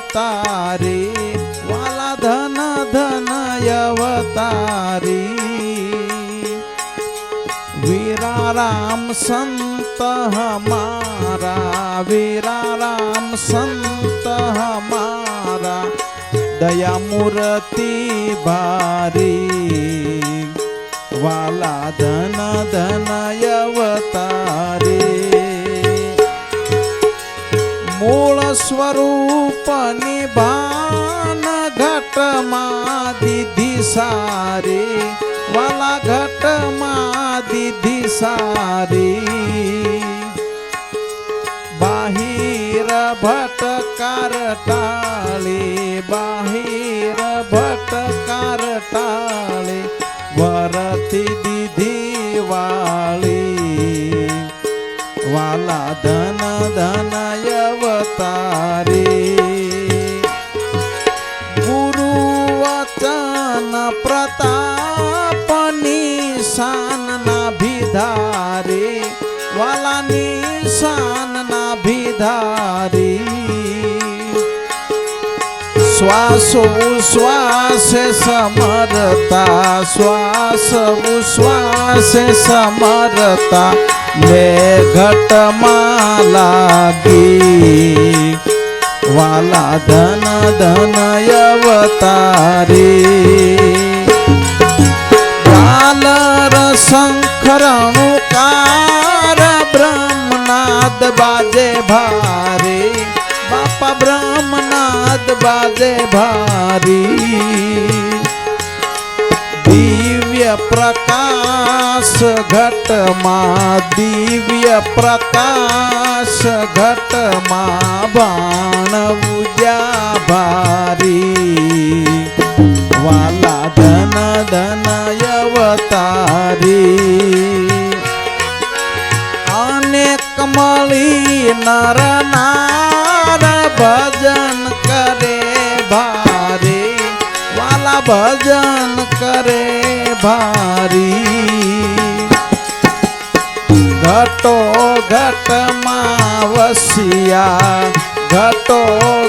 અવતારી વાલા ધન ધન અવતારી વીરા રામ સંત હમારા વીરા રામ સંત હમારા દયા મૂર્તિ ભારી વાલા ધન ધન અવતારી મૂળ સ્વરૂપ નિભાન ઘટમાં દીધી સારી વાલા ઘટમાં દીધી સારી બાહિર ભટકાર ટાળી બાહિર ભટકાર ટાળી વરતી દીધી વાળી વાલા ધન ધન અવતારી ગુરુ વચન પ્રતાપ નિશાન ના ભીધારી વાલા નિશાન ના ભીધારી શ્વાસ ઉશ્વાસ સમરતા શ્વાસ ઉશ્વાસ સમરતા લે ઘટમાં લાગી વાલા ધન ધન અવતારી બાલર શંખરણુકાર બ્રહ્મનાદ બાજે ભારે બાપા બ્રહ્મનાદ બાજે ભારી દિવ્ય પ્રકાશ ઘટમાં દિવ્ય પ્રકાશ ઘટમાં બાણ ઉજ્યા ભારી વાલા ધન ધન અવતારી અનેક મળી નર નાર ભજન કરે ભારે વાલા ભજન કરે ભારી ઘટો ઘટમાં વસિયા ઘટો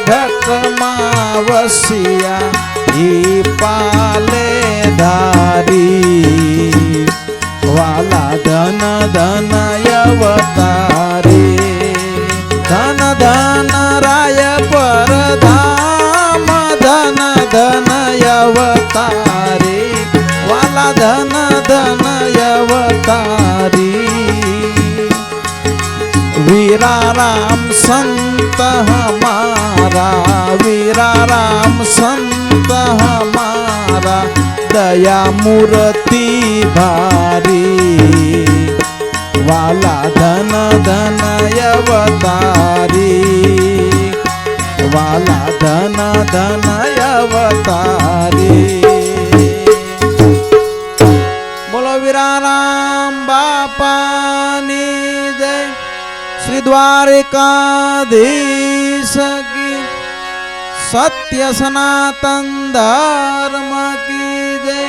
ઘટમાં વસિયા ઈ પાલે ધારી વાલા ધન ધન અવતારી ધન ધન રાય પરધામ ધન ધન અવતારી વાલા ધન ધન અવતારી વીરા રામ સંત હમારા વીરા રામ સંત હમારા દયા મૂર્તિ ભારી વાલા ધન ધન અવતારી વાલા ધન ધન અવતારી બોલો વીરા રામ બાપાની જય શ્રી દ્વારિકાધીશ કી સત્ય સનાતન ધર્મ કી જય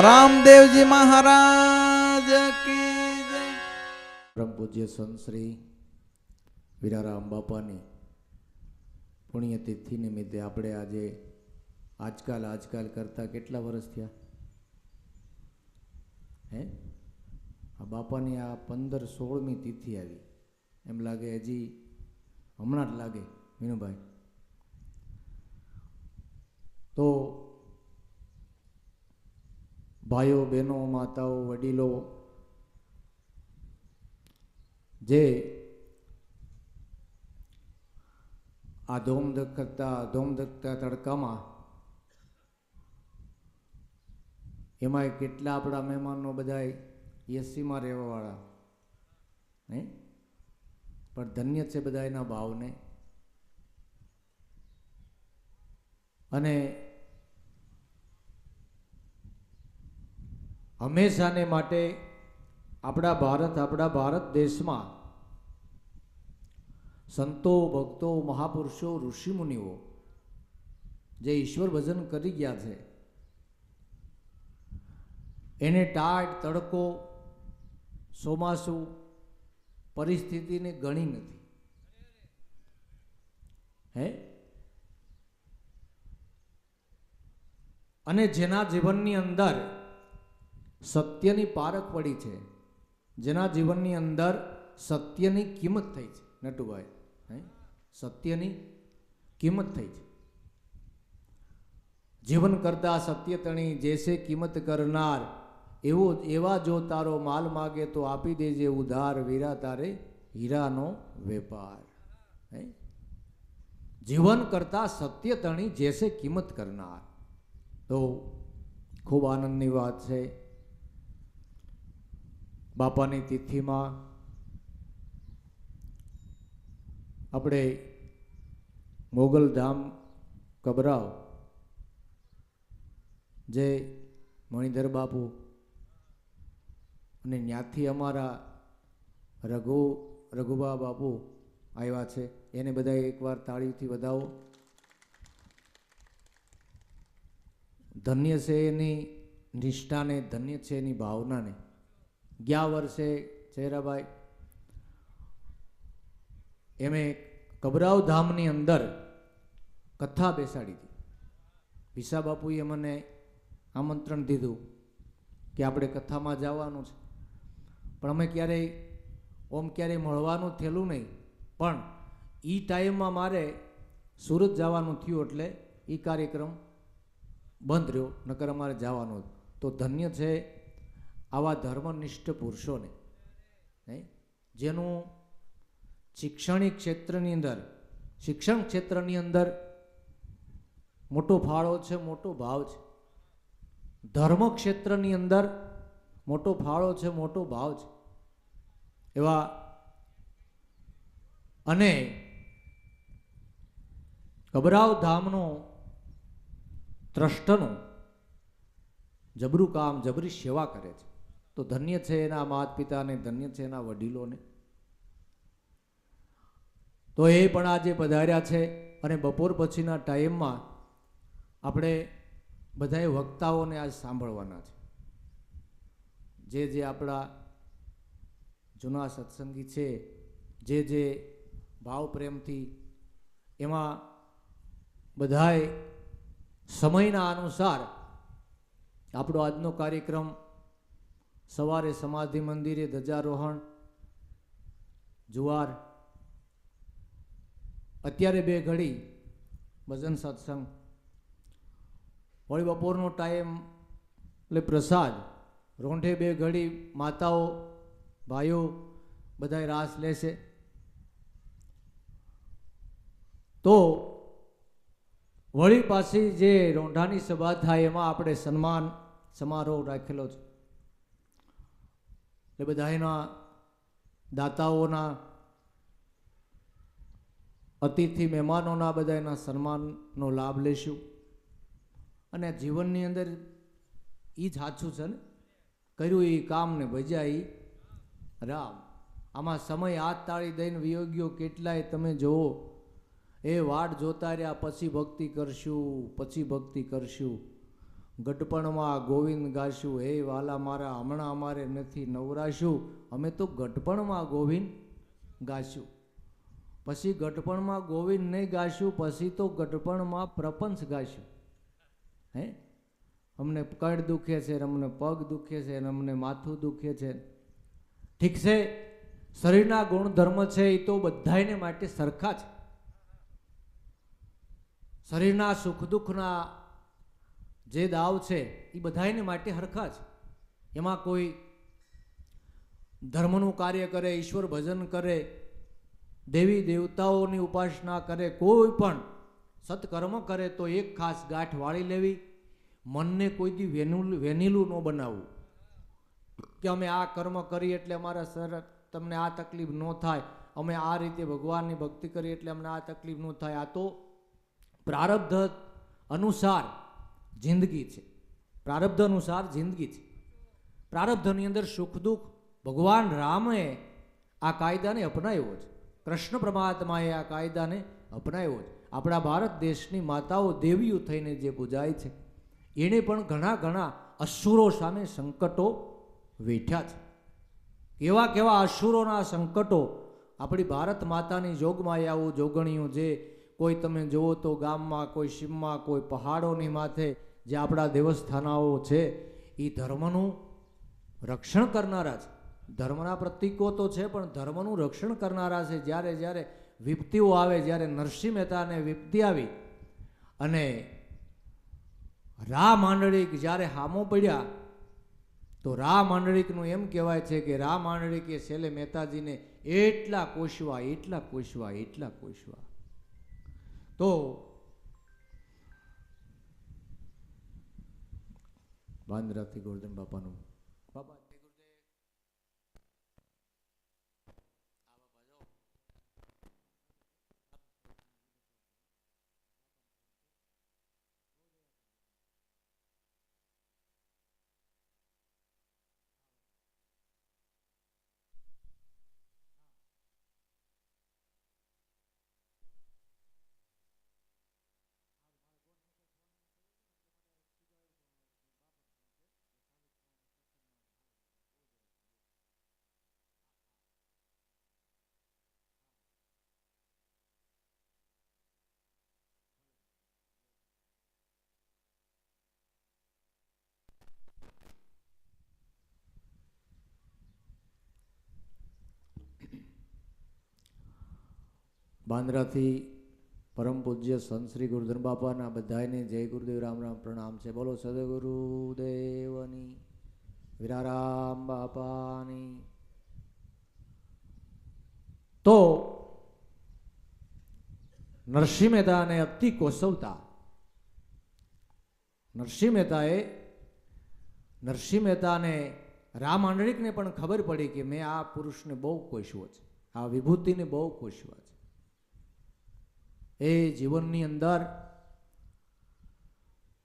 રામદેવજી મહારાજ કી જય પરમ પૂજ્ય સંત શ્રી વીરારામ બાપાની પુણ્યતિથિ નિમિત્તે આપણે આજે આજકાલ કરતા કેટલા વર્ષ થયા હે આ બાપાની આ 15-16મી તિથિ આવી એમ લાગે હજી હમણાં જ લાગે મીનુભાઈ તો ભાઈઓ બહેનો માતાઓ વડીલો જે આ ધોમધકતા તડકામાં એમાં કેટલા આપણા મહેમાનો બધા એસીમાં રહેવાવાળા હે પણ ધન્ય છે બધા એના ભાવને અને હંમેશાને માટે આપણા ભારત દેશમાં સંતો ભક્તો મહાપુરુષો ઋષિમુનિઓ જે ઈશ્વર ભજન કરી ગયા છે એને ટાઢ તડકો ચોમાસું પરિસ્થિતિને ગણી નથી હે અને જેના જીવનની અંદર સત્યની પારખ પડી છે, જેના જીવનની અંદર સત્યની કિંમત થઈ છે, નટુભાઈ, સત્યની કિંમત થઈ છે. જીવન કરતા સત્ય તણી જેસે કિંમત કરનાર, એવા જો તારો માલ માગે તો આપી દેજે ઉધાર, વીરા તારે હીરાનો વેપાર. જીવન કરતા સત્ય તણી જેસે કિંમત કરનાર. તો ખૂબ આનંદની વાત છે. બાપાની તિથિમાં આપણે મોગલધામ કબરાવ જે મણિધર બાપુ અને ત્યાંથી અમારા રઘુબા બાપુ આવ્યા છે, એને બધા એકવાર તાળીથી વધાવો. ધન્ય છે એની નિષ્ઠાને, ધન્ય છે એની ભાવનાને. ગયા વર્ષે ચહેરાભાઈ એમે કબરાવ ધામની અંદર કથા બેસાડી હતી. પીસા બાપુએ મને આમંત્રણ દીધું કે આપણે કથામાં જવાનું છે, પણ અમે ક્યારેય મળવાનું થયેલું નહીં. પણ એ ટાઈમમાં મારે સુરત જવાનું થયું એટલે એ કાર્યક્રમ બંધ રહ્યો, નકર અમારે જવાનું હતું. તો ધન્ય છે આવા ધર્મનિષ્ઠ પુરુષોને, જેનું શિક્ષણ ક્ષેત્રની અંદર મોટો ફાળો છે, મોટો ભાવ છે. ધર્મ ક્ષેત્રની અંદર મોટો ફાળો છે, મોટો ભાવ છે. એવા અને કબરાવ ધામનો ટ્રસ્ટનું જબરું કામ, જબરી સેવા કરે છે. તો ધન્ય છે એના માતા પિતાને, ધન્ય છે એના વડીલોને. તો એ પણ આજે પધાર્યા છે. અને બપોર પછીના ટાઈમમાં આપણે બધાએ વક્તાઓને આજ સાંભળવાના છે. જે આપણા જૂના સત્સંગી છે, જે ભાવ પ્રેમથી એમાં બધાએ સમયના અનુસાર આપણો આજનો કાર્યક્રમ સવારે સમાધિ મંદિરે ધ્વજારોહણ, જુવાર, અત્યારે 2 ઘડી ભજન સત્સંગ, વળી બપોરનો ટાઈમ એટલે પ્રસાદ, રોંઢે 2 ઘડી માતાઓ ભાઈઓ બધાય રાસ લેશે. તો વળી પાછી જે રોંઢાની સભા થાય એમાં આપણે સન્માન સમારોહ રાખેલો છે. એટલે બધાના દાતાઓના, અતિથિ મહેમાનોના બધાના સન્માનનો લાભ લેશું. અને જીવનની અંદર એ જ સાચું છે ને, કર્યું એ કામ ને ભજ્યા એ રામ. આમાં સમય હાથ તાળી દઈને વિયોગ્યો કેટલાય તમે જોવો, એ વાટ જોતા રહ્યા પછી ભક્તિ કરશું, ગટપણમાં ગોવિંદ ગાશું, હે વાલા મારા હમણાં અમારે નથી નવરાશું, અમે તો ગટપણમાં ગોવિંદ ગાશું. પછી ગટપણમાં ગોવિંદ નહીં ગાશું, પછી તો ગટપણમાં પ્રપંચ ગાશું. અમને કડ દુખે છે, અમને પગ દુખે છે, અમને માથું દુખે છે. ઠીક છે, શરીરના ગુણધર્મ છે એ તો બધાને માટે સરખા છે. શરીરના સુખ દુઃખના જે દાવ છે એ બધાને માટે હરખા છે. એમાં કોઈ ધર્મનું કાર્ય કરે, ઈશ્વર ભજન કરે, દેવી દેવતાઓની ઉપાસના કરે, કોઈ પણ સત્કર્મ કરે તો એક ખાસ ગાંઠ વાળી લેવી. મનને કોઈ દી વેનીલું ન બનાવવું કે અમે આ કર્મ કરીએ એટલે અમારા શરીર તમને આ તકલીફ ન થાય, અમે આ રીતે ભગવાનની ભક્તિ કરીએ એટલે અમને આ તકલીફ ન થાય. આ તો પ્રારબ્ધ અનુસાર જિંદગી છે, પ્રારબ્ધ અનુસાર જિંદગી છે. પ્રારબ્ધની અંદર સુખ દુઃખ ભગવાન રામે આ કાયદાને અપનાવ્યો છે, કૃષ્ણ પરમાત્માએ આ કાયદાને અપનાવ્યો છે. આપણા ભારત દેશની માતાઓ દેવીઓ થઈને જે પૂજાય છે એણે પણ ઘણા અસુરો સામે સંકટો વેઠ્યા છે. કેવા અસુરોના સંકટો આપણી ભારત માતાની જોગમાયાઓ જોગણીઓ, જે કોઈ તમે જુઓ તો ગામમાં, કોઈ સીમમાં, કોઈ પહાડોની માથે જે આપણા દેવસ્થાનાઓ છે એ ધર્મનું રક્ષણ કરનારા છે. ધર્મના પ્રતીકો તો છે પણ ધર્મનું રક્ષણ કરનારા છે. જ્યારે જ્યારે વિપત્તિઓ આવે, જ્યારે નરસિંહ મહેતાને વિપત્તિ આવી અને રા માંડળીક જ્યારે હામો પડ્યા તો રા માંડળીકનું એમ કહેવાય છે કે રા માંડળીકે છેલ્લે મહેતાજીને એટલા કોશવા તો બાંદ્રાથી ગોરધન બાપાનું બાપા બાંદ્રાથી પરમ પૂજ્ય સંત શ્રી ગુરુધન બાપાના બધાને જય ગુરુદેવ, રામ રામ, પ્રણામ છે. બોલો સદગુરુદેવની, વિરારામ બાપાની. તો નરસિંહ મહેતાને અતિ કોસવતા નરસિંહ મહેતાને રામ આંડળીકને પણ ખબર પડી કે મેં આ પુરુષને બહુ કોસ્યો છે, આ વિભૂતિને બહુ કોસ્યા છે. એ જીવનની અંદર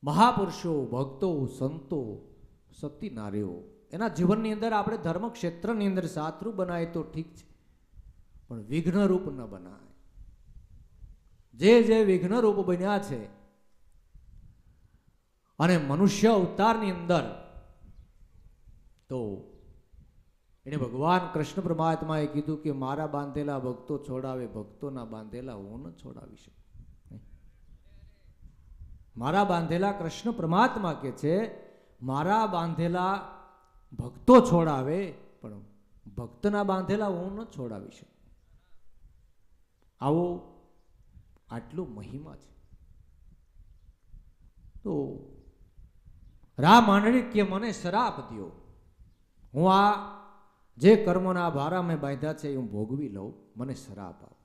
મહાપુરુષો, ભક્તો, સંતો, સતી નારીઓ એના જીવનની અંદર આપણે ધર્મ ક્ષેત્રની અંદર સાતરૂપ બનાય તો ઠીક છે, પણ વિઘ્નરૂપ ન બનાય. જે વિઘ્નરૂપ બન્યા છે અને મનુષ્ય અવતારની અંદર તો એને ભગવાન કૃષ્ણ પરમાત્માએ કીધું કે મારા બાંધેલા ભક્તો છોડાવે, ભક્તોના બાંધેલા હું ન છોડાવી શકું. મારા બાંધેલા કૃષ્ણ પરમાત્મા કે છે મારા બાંધેલા ભક્તો છોડાવે, પણ ભક્તના બાંધેલા હું ન છોડાવી શકું. આવો આટલો મહિમા છે. તો રા માંડળી કે મને શ્રાપ દ્યો, હું આ જે કર્મના ભારા મેં બાંધ્યા છે હું ભોગવી લઉં, મને શ્રાપ આપો.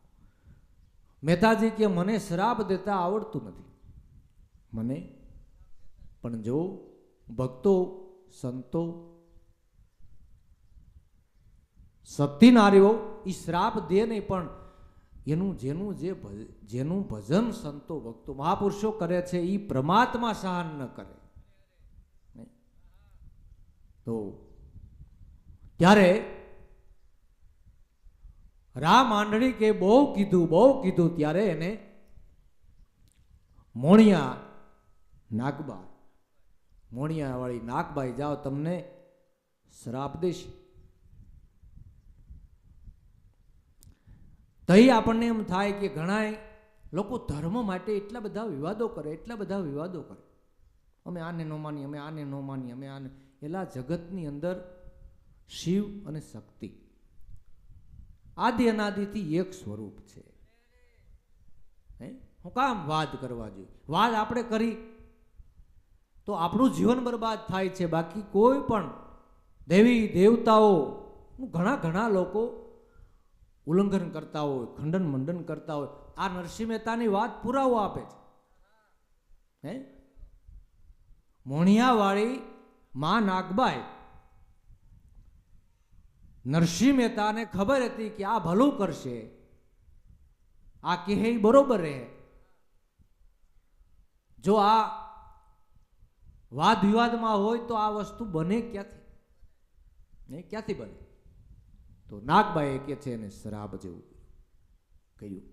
મહેતાજી કે મને શ્રાપ દેતા આવડતું નથી મને, પણ જો ભક્તો, સંતો, સતી નારીઓ એ શ્રાપ દે નહીં, પણ જેનું ભજન સંતો, ભક્તો, મહાપુરુષો કરે છે એ પરમાત્મા સહન ન કરે. તો ત્યારે રા માંડળી કે બહુ કીધું ત્યારે એને મોણિયા વાળી નાગબાઈ જાઓ તમને શ્રાપ દેશ. તઈ આપણને એમ થાય કે ઘણા લોકો ધર્મ માટે એટલા બધા વિવાદો કરે, અમે આને ન માની, અમે આને ન માની, અમે આને. એલા જગતની અંદર શિવ અને શક્તિ આદિ અનાદિથી એક સ્વરૂપ છે. હું કામ વાદ કરવા જોઈએ? વાદ આપણે કરી તો આપણું જીવન બરબાદ થાય છે. બાકી કોઈ પણ દેવી દેવતાઓ ઘણા લોકો ઉલ્લંઘન કરતા હોય, ખંડન મંડન કરતા હોય. આ નરસિંહ મહેતાની વાત પુરાવો આપે છે. મોણિયાવાળી માં નાગબાઈ નરસિંહ મહેતાને ખબર હતી કે આ ભલું કરશે, આ કહે બરોબર રહે. જો આ વાદ વિવાદમાં હોય તો આ વસ્તુ બને ક્યાંથી બને? તો નાગબાઈએ કે છે એને શ્રાપ જેવું કહ્યું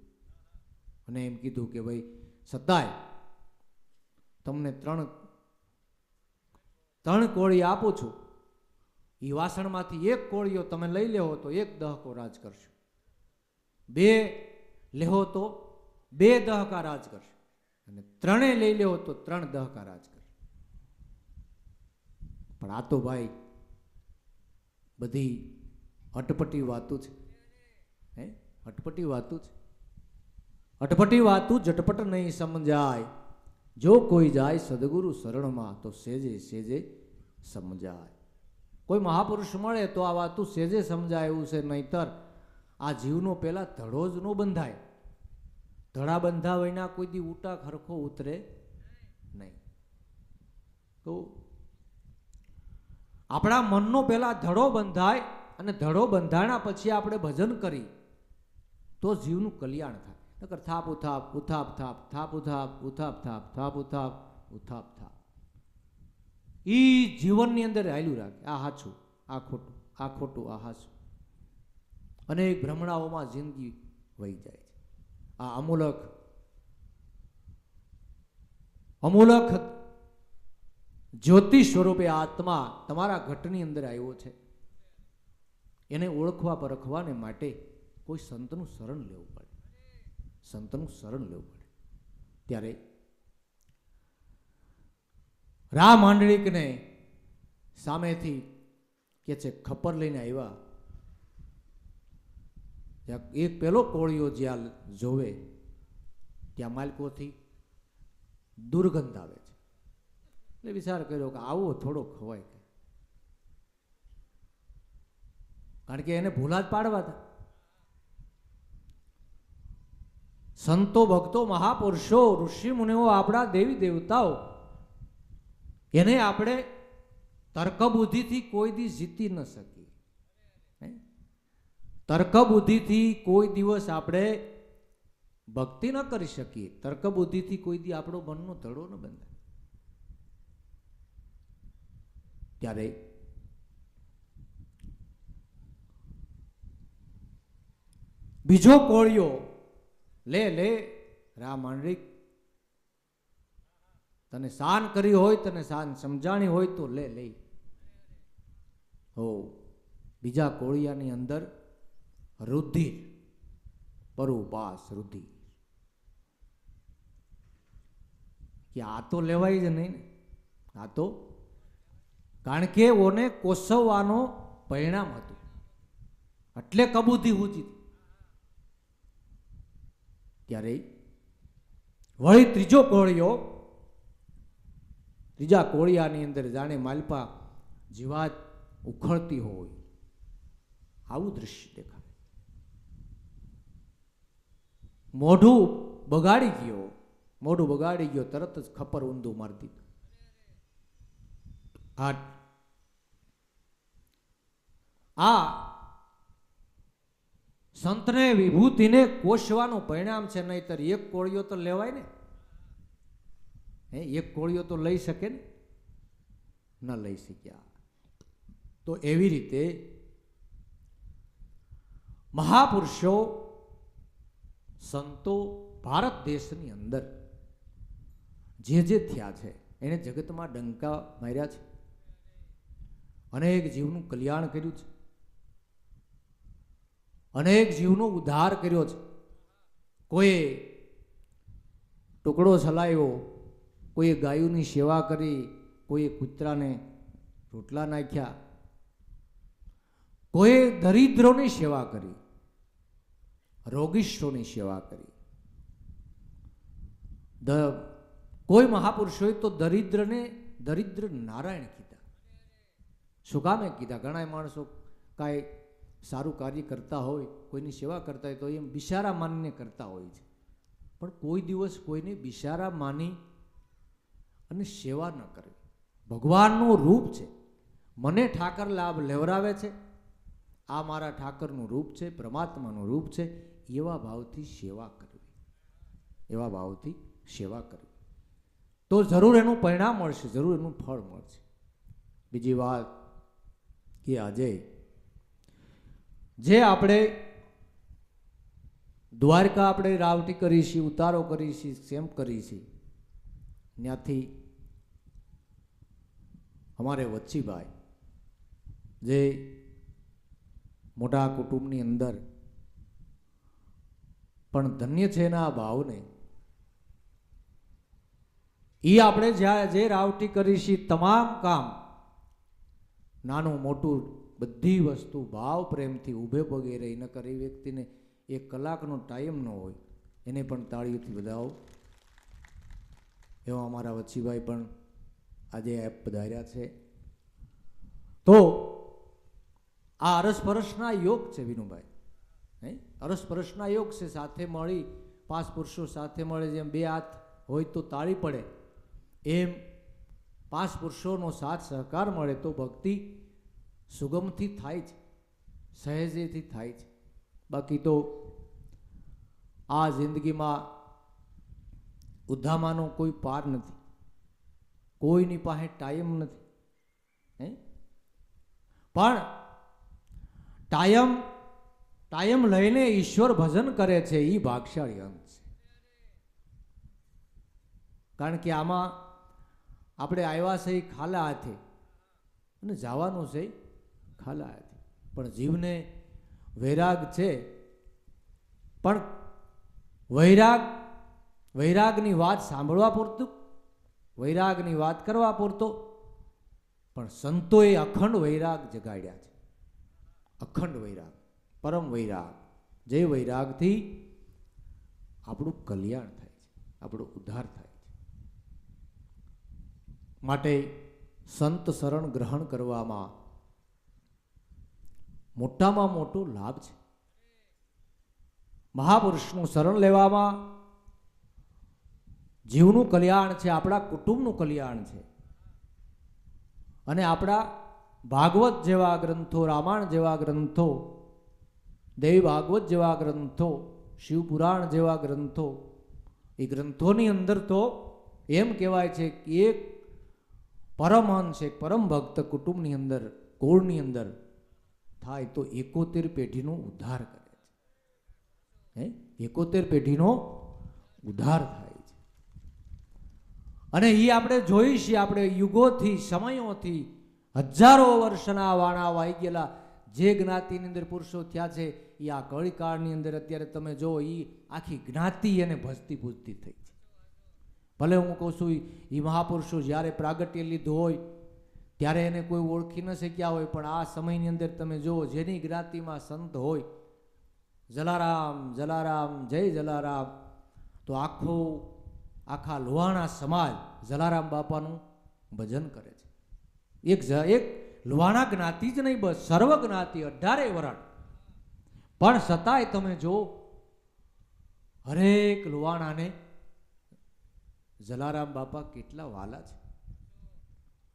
અને એમ કીધું કે ભાઈ સતાય તમને ત્રણ કોળી આપું છું, એ વાસણમાંથી એક કોળીઓ તમે લઈ લેવો તો એક દહકો રાજ કરશો, બે લેવો તો બે દહકા રાજ કરશો, અને ત્રણે લઈ લેવો તો ત્રણ દહકા રાજ કરશો. પણ આ તો ભાઈ બધી અટપટી વાતો છે. હે, અટપટી વાતો છે. અટપટી વાતું ઝટપટ નહીં સમજાય, જો કોઈ જાય સદગુરુ શરણમાં તો સેજે સેજે સમજાય. કોઈ મહાપુરુષ મળે તો આ વાતું સેજે સમજાય એવું છે, નહીતર આ જીવનો પહેલા ધડો જ ન બંધાય. ધડા બંધા વિના કોઈ દી ઉટા ખરખો ઉતરે નહીં. તો આપણા મનનો પહેલા ધડો બંધાય, અને ધડો બંધાણા પછી આપણે ભજન કરી તો જીવનું કલ્યાણ થાય. નકર થાપ ઉથાપ ઉથાપ થાપ, થાપ ઉથાપ ઉથાપ થાપ, થાપ ઉથાપ ઉથાપ થાપ, ઈ જીવનની અંદર હાલ્યું રાખે. આ હાચું, આ ખોટું, આ ખોટું, આ હાચું. અનેક ભ્રમણાઓમાં જિંદગી વહી જાય છે. આ અમૂલક અમૂલક જ્યોતિ સ્વરૂપે આત્મા તમારા ઘટની અંદર આવ્યો છે. એને ઓળખવા પરખવાને માટે કોઈ સંતનું શરણ લેવું પડે, સંતનું શરણ લેવું પડે. ત્યારે રા માંડળીકને સામેથી કે છે ખપર લઈને આવ્યા. એક પેલો કોળિયો જ્યાં જોવે ત્યાં માલિકોથી દુર્ગંધ આવે છે. એટલે વિચાર કર્યો કે આવો થોડો ખવાય, કારણ કે એને ભૂલા જ પાડવા હતા. સંતો ભક્તો મહાપુરુષો ઋષિ મુનિઓ આપણા દેવી દેવતાઓ, એને આપણે તર્ક બુદ્ધિથી કોઈ દી જીતી ન શકીએ. તર્ક બુદ્ધિથી કોઈ દિવસ આપણે ભક્તિ ન કરી શકીએ. તર્ક બુદ્ધિથી કોઈ દી આપણો મનનો ધડો ન બંધાય. ત્યારે બીજો કોળિયો લે લે રા માંડળીક, તને શાન કરી હોય, તને શાન સમજાણી હોય તો લે લે. હો, બીજા કોળિયાની અંદર રુધિર, પરુપાસ રુધિર, કે આ તો લેવાય જ નહીં ને. આ તો કારણ કે ઓને કોસવવાનો પરિણામ હતું, એટલે કબૂતી ઊંચી. ત્યારે વળી ત્રીજો કોળિયો, ત્રીજા કોળિયાની અંદર જાણે માલપા જીવાત ઉખડતી હોય આવું દ્રશ્ય દેખાય. મોઢું બગાડી ગયો, મોઢું બગાડી ગયો, તરત જ ખપર ઊંધું મારી દીધું. આ સંતને વિભૂતિને કોશવાનું પરિણામ છે, નહીતર એક કોળિયો તો લેવાય ને. એક કોળિયો તો લઈ શકે ને, ન લઈ શક્યા. તો એવી રીતે મહાપુરુષો સંતો ભારત દેશની અંદર જે થયા છે એને જગતમાં ડંકા માર્યા છે, અનેક જીવનું કલ્યાણ કર્યું છે, અનેક જીવનો ઉદ્ધાર કર્યો છે. કોઈએ ટુકડો ચલાવ્યો, કોઈએ ગાયોની સેવા કરી, કોઈએ કૂતરાને રોટલા નાખ્યા, કોઈએ દરિદ્રોની સેવા કરી, રોગિષ્ઠોની સેવા કરી. કોઈ મહાપુરુષોએ તો દરિદ્રને દરિદ્ર નારાયણ કીધા. શું કામે કીધા? ઘણા માણસો કાંઈ સારું કાર્ય કરતા હોય, કોઈની સેવા કરતા હોય તો એમ બિચારા માનીને કરતા હોય છે, પણ કોઈ દિવસ કોઈને બિચારા માની અને સેવા ન કરવી. ભગવાનનું રૂપ છે, મને ઠાકર લાભ લેવરાવે છે, આ મારા ઠાકરનું રૂપ છે, પરમાત્માનું રૂપ છે, એવા ભાવથી સેવા કરવી, એવા ભાવથી સેવા કરવી, તો જરૂર એનું પરિણામ મળશે, જરૂર એનું ફળ મળશે. બીજી વાત કે આજે જે આપણે દ્વારકા આપણે રાવટી કરી છે, ઉતારો કરી છે, સેમ કરી છે, ત્યાંથી અમારે વચ્ચીભાઈ જે મોટા કુટુંબની અંદર પણ ધન્ય છે એના ભાવને, એ આપણે જ્યાં જે રાવટી કરી છે તમામ કામ નાનું મોટું બધી વસ્તુ ભાવ પ્રેમથી ઊભે પગે રહી, ન કરે એ વ્યક્તિને 1 કલાકનો ટાઈમ ન હોય એને પણ તાળીઓથી વધાવો. એવા અમારા વચ્ચીભાઈ પણ આજે એપ પધાર્યા છે. તો આ અરસપરસના યોગ છે વિનુભાઈ, હે અરસપરસના યોગ છે. સાથે મળી 5 પુરુષો સાથે મળે, જેમ 2 હાથ હોય તો તાળી પડે, એમ 5 પુરુષોનો સાથ સહકાર મળે તો ભક્તિ સુગમથી થાય છે, સહેજેથી થાય છે. બાકી તો આ જિંદગીમાં ઉદ્ધામાનો કોઈ પાર નથી, કોઈની પાસે ટાઈમ નથી, હે પણ ટાઈમ લઈને ઈશ્વર ભજન કરે છે એ ભાગશાળી અંત છે. કારણ કે આમાં આપણે આવ્યા છે ખાલા હાથે અને જવાનું છે ખાલા હાથે, પણ જીવને વૈરાગ છે. પણ વૈરાગની વાત સાંભળવા પૂરતું, વૈરાગની વાત કરવા પૂરતો, પણ સંતોએ અખંડ વૈરાગ જગાડ્યા છે. અખંડ વૈરાગ, પરમ વૈરાગ, જે વૈરાગથી આપણું કલ્યાણ થાય છે, આપણો ઉદ્ધાર થાય છે. માટે સંત શરણ ગ્રહણ કરવામાં મોટામાં મોટો લાભ છે. મહાપુરુષનું શરણ લેવામાં જીવનું કલ્યાણ છે, આપણા કુટુંબનું કલ્યાણ છે. અને આપણા ભાગવત જેવા ગ્રંથો, રામાયણ જેવા ગ્રંથો, દેવી ભાગવત જેવા ગ્રંથો, શિવપુરાણ જેવા ગ્રંથો, એ ગ્રંથોની અંદર તો એમ કહેવાય છે કે એક પરમહંસ, એક પરમ ભક્ત કુટુંબની અંદર, કુળની અંદર થાય તો 71 પેઢીનો ઉદ્ધાર કરે છે. હે 71 પેઢીનો ઉદ્ધાર થાય છે. અને એ આપણે જોઈ છીએ, આપણે યુગોથી, સમયોથી, હજારો વર્ષના વાણા વાઈ ગયેલા જે જ્ઞાતિની અંદર પુરુષો થયા છે, એ આ કળીકાળની અંદર અત્યારે તમે જો એ આખી જ્ઞાતિ એને ભજતી પૂજતી થઈ છે. ભલે હું કહું છું એ મહાપુરુષો જ્યારે પ્રાગટ્ય લીધું હોય ત્યારે એને કોઈ ઓળખી ન શક્યા હોય, પણ આ સમયની અંદર તમે જુઓ જેની જ્ઞાતિમાં સંત હોય, જલારામ જલારામ જય જલારામ, તો આખા લોહાણા સમાજ જલારામ બાપાનું ભજન કરે છે. એક લોહાણા જ્ઞાતિ જ નહીં, બસ સર્વ જ્ઞાતિ, 18 વરણ, પણ છતાંય તમે જો હરેક લોહાણાને જલારામ બાપા કેટલા વાલા છે.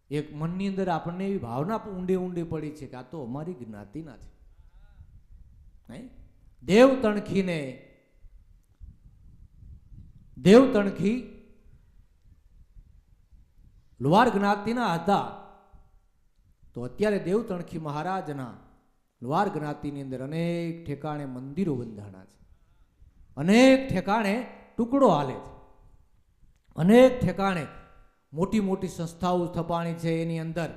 એક મનની અંદર આપણને એવી ભાવના ઊંડે ઊંડે પડી છે કે આ તો અમારી જ્ઞાતિના છે. દેવ તણખી લુહાર જ્ઞાતિના હતા, તો અત્યારે દેવ તણખી મહારાજના લુહાર જ્ઞાતિની અંદર અનેક ઠેકાણે મંદિરો બંધાણા છે, અનેક ઠેકાણે ટુકડો હાલે છે, અનેક ઠેકાણે મોટી મોટી સંસ્થાઓ સ્થપાણી છે. એની અંદર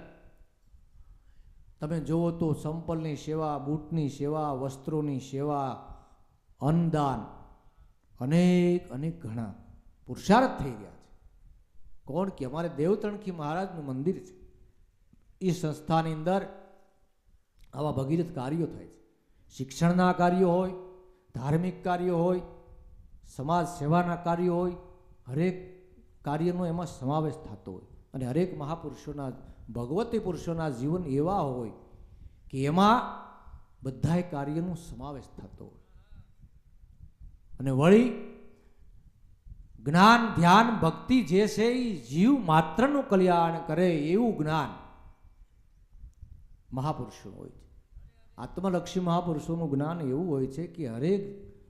તમે જુઓ તો સંપલની સેવા, બૂટની સેવા, વસ્ત્રોની સેવા, અન્નદાન, અનેક ઘણા પુરુષાર્થ થઈ રહ્યા છે. કોણ કે અમારે દેવતણખી મહારાજનું મંદિર છે, એ સંસ્થાની અંદર આવા ભગીરથ કાર્યો થાય છે. શિક્ષણના કાર્યો હોય, ધાર્મિક કાર્યો હોય, સમાજ સેવાના કાર્યો હોય, હરેક કાર્યનો એમાં સમાવેશ થતો હોય. અને હરેક મહાપુરુષોના, ભગવતી પુરુષોના જીવન એવા હોય કે એમાં બધાય કાર્યનો સમાવેશ થતો હોય. અને વળી જ્ઞાન, ધ્યાન, ભક્તિ જે છે એ જીવ માત્રનું કલ્યાણ કરે એવું જ્ઞાન મહાપુરુષોનું હોય છે. આત્મલક્ષી મહાપુરુષોનું જ્ઞાન એવું હોય છે કે હરેક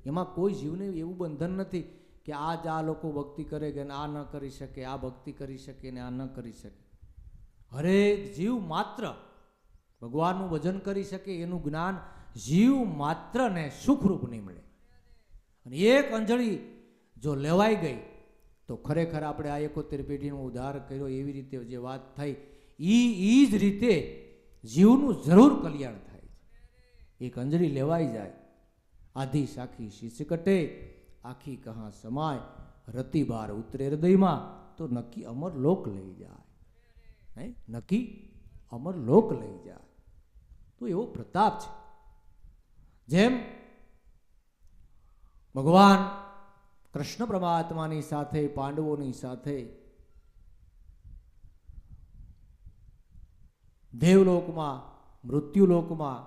એમાં કોઈ જીવને એવું બંધન નથી કે આ લોકો ભક્તિ કરે કે આ ન કરી શકે, આ ભક્તિ કરી શકે ને આ ન કરી શકે. હરેક જીવ માત્ર ભગવાનનું ભજન કરી શકે એનું જ્ઞાન જીવ માત્રને સુખરૂપ નહીં મળે. અને એક અંજળી જો લેવાઈ ગઈ તો ખરેખર આપણે આ 71 પેઢીનો ઉદ્ધાર કર્યો એવી રીતે જે વાત થઈ એ જ રીતે જીવનું જરૂર કલ્યાણ થાય છે. એક અંજળી લેવાઈ જાય, આધી સાખી શીશ કટે, આખી કહા સમાય, રતિ બાર ઉતરે હૃદયમાં, તો નક્કી અમર લોક લઈ જાય. નક્કી અમરલોક લઈ જાય. તો એવો પ્રતાપ છે. જેમ ભગવાન કૃષ્ણ પરમાત્માની સાથે પાંડવોની સાથે દેવલોકમાં મૃત્યુલોકમાં,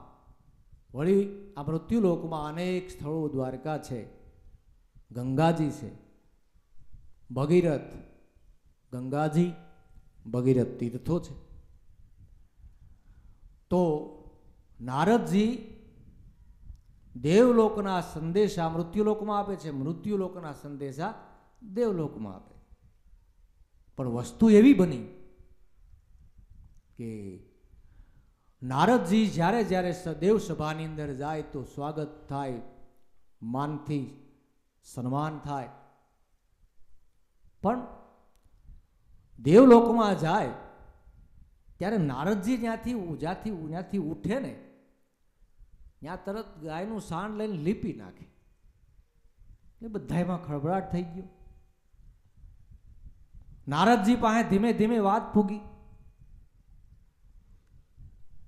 વળી આ મૃત્યુલોકમાં અનેક સ્થળો દ્વારકા છે, ગંગાજી છે, ભગીરથ, ગંગાજી ભગીરથ તીર્થો છે. તો નારદજી દેવલોકના સંદેશા મૃત્યુલોકમાં આપે છે, મૃત્યુલોકના સંદેશા દેવલોકમાં આપે. પણ વસ્તુ એવી બની કે નારદજી જ્યારે જ્યારે દેવ સભાની અંદર જાય તો સ્વાગત થાય, માનથી સન્માન થાય. પણ દેવલોકમાં જાય ત્યારે નારદજી જ્યાંથી ઉઠે ને ત્યાં તરત ગાયનું સાણ લઈને લીપી નાખે. એ બધામાં ખળભળાટ થઈ ગયો. નારદજી પાસે ધીમે ધીમે વાત પૂગી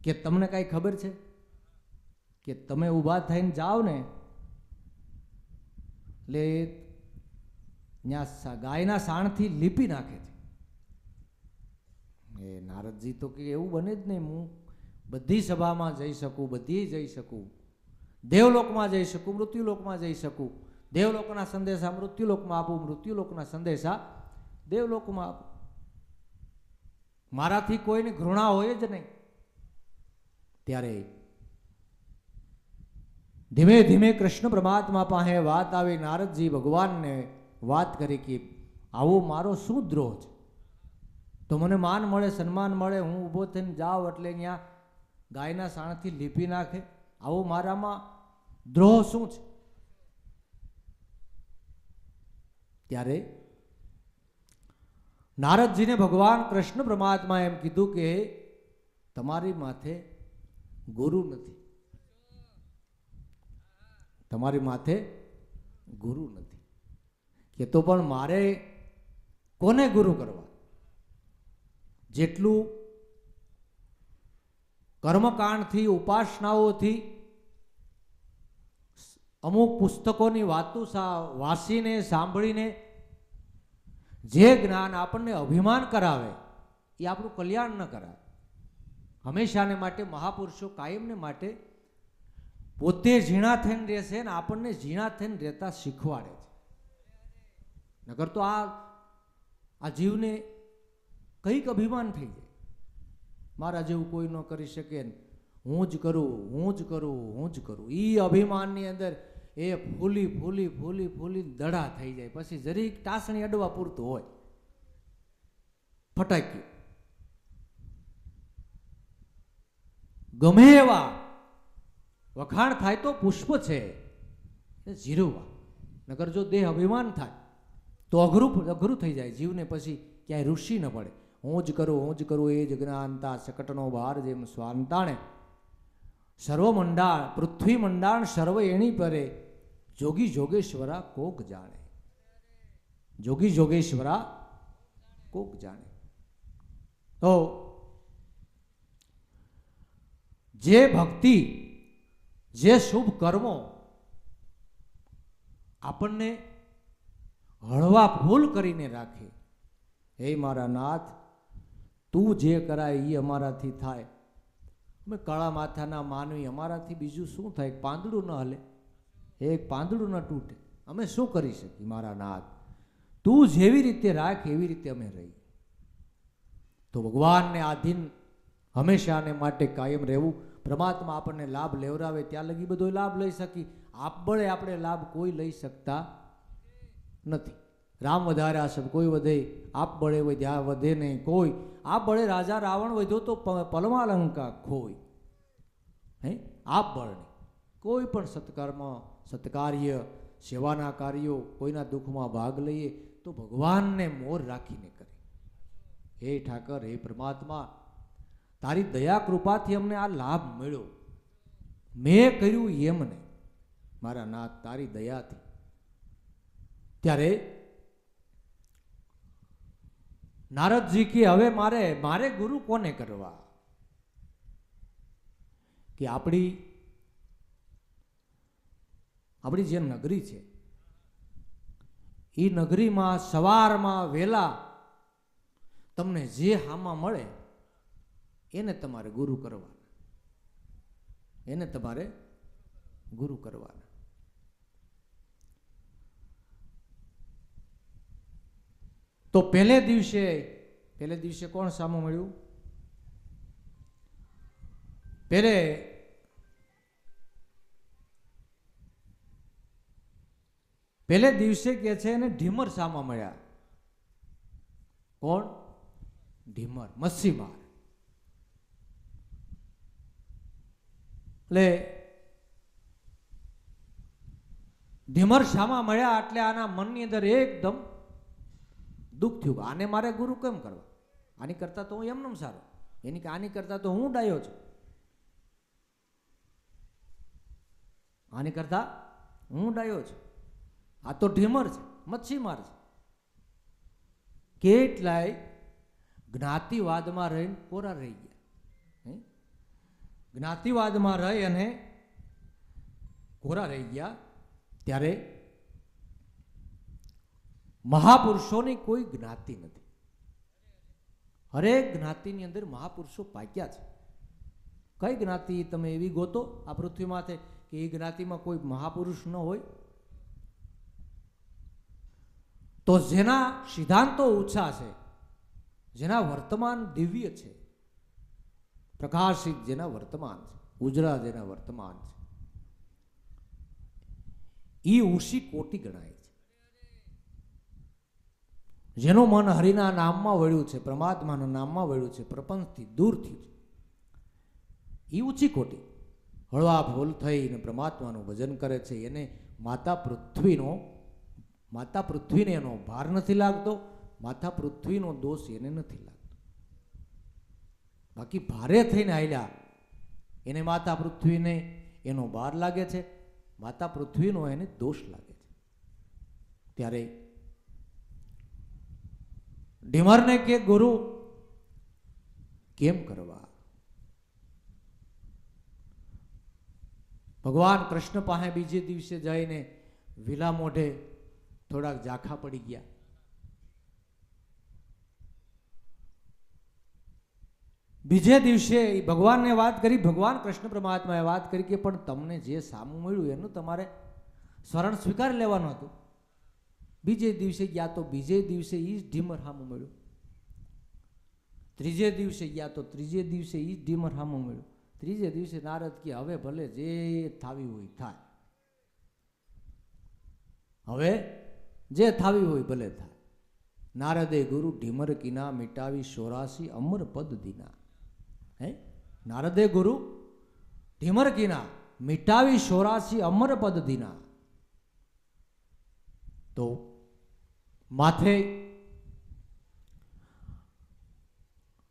કે તમને કઈ ખબર છે કે તમે ઊભા થઈને જાઓ ને એટલે ત્યાં ગાયના સાણથી લીપી નાખે છે. એ નારદજી તો કે એવું બને જ નહીં, હું બધી સભામાં જઈ શકું, બધી જઈ શકું, દેવલોકમાં જઈ શકું, મૃત્યુલોકમાં જઈ શકું, દેવલોકના સંદેશા મૃત્યુલોકમાં આપું, મૃત્યુલોકના સંદેશા દેવલોકમાં આપું. મારાથી કોઈની ઘૃણા હોય જ નહીં. ત્યારે ધીમે ધીમે કૃષ્ણ પરમાત્મા પાસે વાત આવી. નારદજી ભગવાનને વાત કરી કે આવો મારો શું દ્રોહ છે? તો મને માન મળે, સન્માન મળે, હું ઊભો થઈને જાઉં એટલે અહીંયા ગાયના સાણથી લીપી નાખે, આવો મારામાં દ્રોહ શું છે? ત્યારે નારદજીને ભગવાન કૃષ્ણ પરમાત્મા એમ કીધું કે તમારી માથે ગુરુ નથી, તમારી માથે ગુરુ નથી. કે તો પણ મારે કોને ગુરુ કરવા? જેટલું કર્મકાંડથી, ઉપાસનાઓથી, અમુક પુસ્તકોની વાતો વાંચીને સાંભળીને જે જ્ઞાન આપણને અભિમાન કરાવે એ આપણું કલ્યાણ ન કરાવે. હંમેશાને માટે મહાપુરુષો કાયમને માટે પોતે ઝીણા થઈને રહેશે ને આપણને ઝીણા થઈને રહેતા શીખવાડે છે. નકર તો આ જીવને કંઈક અભિમાન થઈ જાય, મારા જેવું કોઈ ન કરી શકે, હું જ કરું, હું જ કરું, હું જ કરું. એ અભિમાનની અંદર એ ફૂલી ફૂલી ફૂલી ફૂલી દડા થઈ જાય. પછી જરીક ટાસણી અડવા પૂરતું હોય, ફટાક્યું. ગમે એવા વખાણ થાય તો પુષ્પ છે એ ઝીરવા, નકર જો દેહ અભિમાન થાય તો અઘરું થઈ જાય જીવને. પછી ક્યાંય ઋષિ ન પડે. હું જ કરું એ જ જ્ઞાનતા શકટનો બહાર જેમ સ્વાંતાણે સર્વ મંડાણ પૃથ્વી મંડાણ સર્વ એણી પરે જોગી જોગેશ્વરા કોક જાણે, જોગી જોગેશ્વરા કોક જાણે. તો જે ભક્તિ, જે શુભ કર્મો આપણને હળવા ફૂલ કરીને રાખે, હે મારા નાથ તું જે કરાય એ અમારાથી થાય. અમે કાળા માથાના માનવી, અમારાથી બીજું શું થાય? પાંદડું ન હલે, એક પાંદડું ન તૂટે, અમે શું કરી શકીએ? મારા નાથ તું જેવી રીતે રાખ એવી રીતે અમે રહી. તો ભગવાનને આધીન હંમેશાને માટે કાયમ રહેવું. પરમાત્મા આપણને લાભ લેવરાવે ત્યાં લગી બધો લાભ લઈ શકી. આપબળે આપણે લાભ કોઈ લઈ શકતા નથી. રામ વધાર્યા સબ કોઈ વધે, આપ બળે વધ્યા વધે નહીં કોઈ. આ બળે રાજા રાવણ વધ્યો તો પલમાં લંકા ખોઈ. હે આપ બળ નહીં. કોઈ પણ સત્કર્મ, સત્કાર્ય, સેવાના કાર્યો, કોઈના દુઃખમાં ભાગ લઈએ તો ભગવાનને મોર રાખીને કરે. હે ઠાકર, હે પરમાત્મા, તારી દયા કૃપાથી અમને આ લાભ મળ્યો, મેં કર્યું એમને, મારા નાથ તારી દયાથી. ત્યારે નારદજી કે હવે મારે ગુરુ કોને કરવા? કે આપણી જે નગરી છે એ નગરીમાં સવારમાં વહેલા તમને જે હામાં મળે એને તમારે ગુરુ કરવાના. તો પહેલે દિવસે કોણ સામું મળ્યું? પહેલે દિવસે કે છે એને ઢીમર સામા મળ્યા. કોણ? ઢીમર, મચ્છીમાર. એટલે ઢીમર સામા મળ્યા એટલે આના મનની અંદર એકદમ દુઃખ થયું. આને મારે ગુરુ કેમ કરવા? આની કરતા તો હું એમનેમ સારો, આની કરતા તો હું ડાયો છું, આની કરતા હું ડાયો છું. આ તો ઢીમર છે, મચ્છીમાર છે. કેટલાય જ્ઞાતિવાદમાં રહીને કોરા રહી ગયા. જ્ઞાતિવાદમાં રહી અને કોરા રહી ગયા. ત્યારે મહાપુરુષોની કોઈ જ્ઞાતિ નથી. હરેક જ્ઞાતિની અંદર મહાપુરુષો પાક્યા છે. કઈ જ્ઞાતિ તમે એવી ગોતો આ પૃથ્વીમાંથી કે એ જ્ઞાતિમાં કોઈ મહાપુરુષ ન હોય? તો જેના સિદ્ધાંતો ઊંચા છે, જેના વર્તમાન દિવ્ય છે, પ્રકાશિત જેના વર્તમાન છે, ઉજળા જેના વર્તમાન છે, એ ઊંચી કોટી ગણાય છે. જેનું મન હરિના નામમાં વળ્યું છે, પરમાત્માના નામમાં વળ્યું છે, પ્રપંચથી દૂર થયું છે, એ ઊંચી કોટી. હળવા ભૂલ થઈને પરમાત્માનું ભજન કરે છે એને માતા પૃથ્વીને એનો ભાર નથી લાગતો, માતા પૃથ્વીનો દોષ એને નથી લાગતો. બાકી ભારે થઈને આયલા એને માતા પૃથ્વીને એનો ભાર લાગે છે, માતા પૃથ્વીનો એને દોષ લાગે છે. ત્યારે ઢીમરને કે ગુરુ કેમ કરવા? ભગવાન કૃષ્ણ પાસે બીજે દિવસે જઈને વિલા મોઢે થોડાક ઝાખા પડી ગયા. બીજે દિવસે ભગવાનને વાત કરી, ભગવાન કૃષ્ણ પરમાત્માએ વાત કરી કે પણ તમને જે સામું મળ્યું એનું તમારે સ્મરણ સ્વીકાર લેવાનું હતું. બીજે દિવસે ગયા તો બીજે દિવસે ઈ જ ઢીમર સામું મળ્યું. ત્રીજે દિવસે ગયા તો ત્રીજે દિવસે ઈ જ ઢીમર સામું મળ્યું. ત્રીજે દિવસે નારદ કે હવે ભલે જે થાવી હોય થાય, હવે જે થાવી હોય ભલે થાય. નારદે ગુરુ ઢીમર કીના મિટાવી 84 અમર પદ દીના. નારદે ગુરુ ઢીમર કીના મિટાવી 84 અમર પદ દીના. તો માથે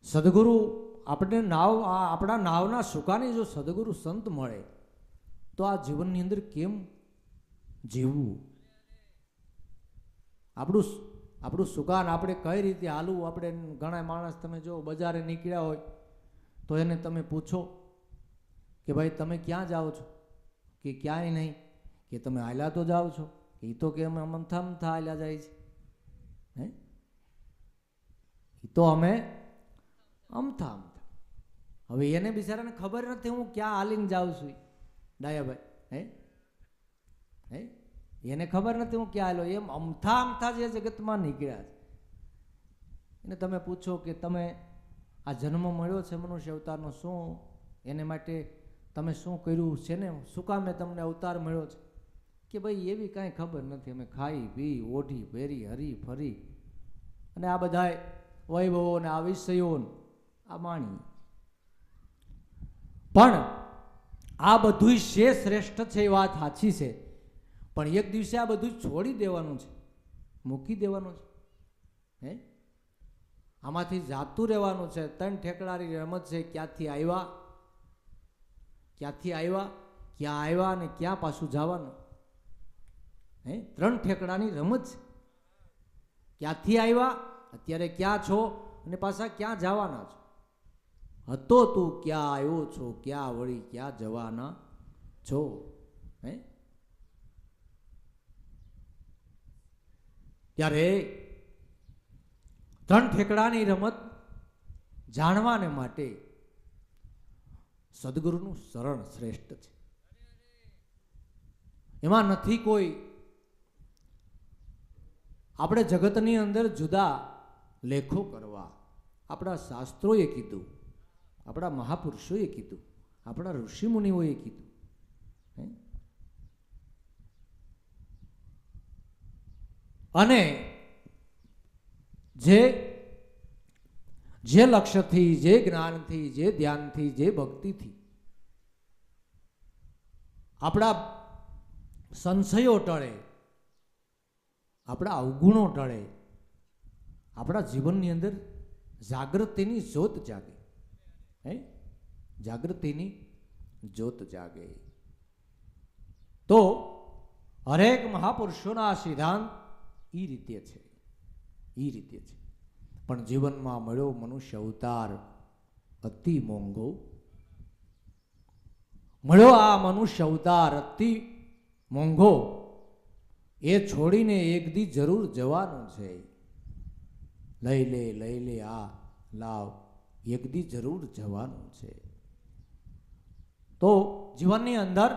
સદગુરુ આપણા નાવના સુકાની જો સદગુરુ સંત મળે તો આ જીવનની અંદર કેમ જીવવું? આપણું સુકાન આપણે કઈ રીતે હાલવું? આપણે ઘણા માણસ તમે જો બજારે નીકળ્યા હોય તો એને તમે પૂછો કે ભાઈ તમે ક્યાં જાઓ છો? કે ક્યાંય નહીં. કે તમે હાલ્યા તો જાઓ છો? એ તો કે અમે અમથા હાલ્યા જાય છે. એ તો અમે અમથા. હવે એને બિચારાને ખબર નથી હું ક્યાં હાલીને જાઉં છું. ડાયાભાઈ એને ખબર નથી હું ક્યાં હાલ્યો. એમ અમથા જે જગતમાં નીકળ્યા છે એને તમે પૂછો કે તમે આ જન્મ મળ્યો છે મનુષ્ય અવતારનો, શું એને માટે તમે શું કર્યું છે ને શું કામે તમને અવતાર મળ્યો છે? કે ભાઈ એવી કાંઈ ખબર નથી. અમે ખાઈ પી ઓઢી પહેરી હરી ફરી અને આ બધા વૈભવો ને આ વિષયો આ માણી. પણ આ બધું છે શ્રેષ્ઠ છે એ વાત સાચી છે, પણ એક દિવસે આ બધું છોડી દેવાનું છે, મૂકી દેવાનું છે. આમાંથી જાતું રહેવાનું છે. 3 ઠેકડાની રમત છે. ક્યાંથી આવ્યા, ક્યાં આવ્યા અને ક્યાં પાછું જવાનું. 3 ઠેકડાની રમત છે. ક્યાંથી આવ્યા, અત્યારે ક્યાં છો અને પાછા ક્યાં જવાના છો. હતો તું ક્યાં આવ્યો છો, ક્યાં વળી ક્યાં જવાના છો. હે ત્યારે ત્રણ ઠેકડાની રમત જાણવાને માટે સદગુરુનું શરણ શ્રેષ્ઠ છે. એમાં નથી કોઈ આપણે જગતની અંદર જુદા લેખો કરવા. આપણા શાસ્ત્રોએ કીધું, આપણા મહાપુરુષોએ કીધું, આપણા ઋષિમુનિઓએ કીધું. અને જે લક્ષ્યથી, જે જ્ઞાનથી, જે ધ્યાનથી, જે ભક્તિથી આપણા સંશયો ટળે, આપણા અવગુણો ટળે, આપણા જીવનની અંદર જાગૃતિની જ્યોત જાગે. હે જાગૃતિની જ્યોત જાગે. તો હરેક મહાપુરુષોના સિદ્ધાંત એ રીતે છે, એ રીતે છે. પણ જીવનમાં મળ્યો મનુષ્ય અવતાર અતિ મોંઘો. મળ્યો આ મનુષ્ય અવતાર અતિ મોંઘો. એ છોડીને એક દી જરૂર જવાનું છે. લઈ લે આ લાવ, એક દી જરૂર જવાનું છે. તો જીવનની અંદર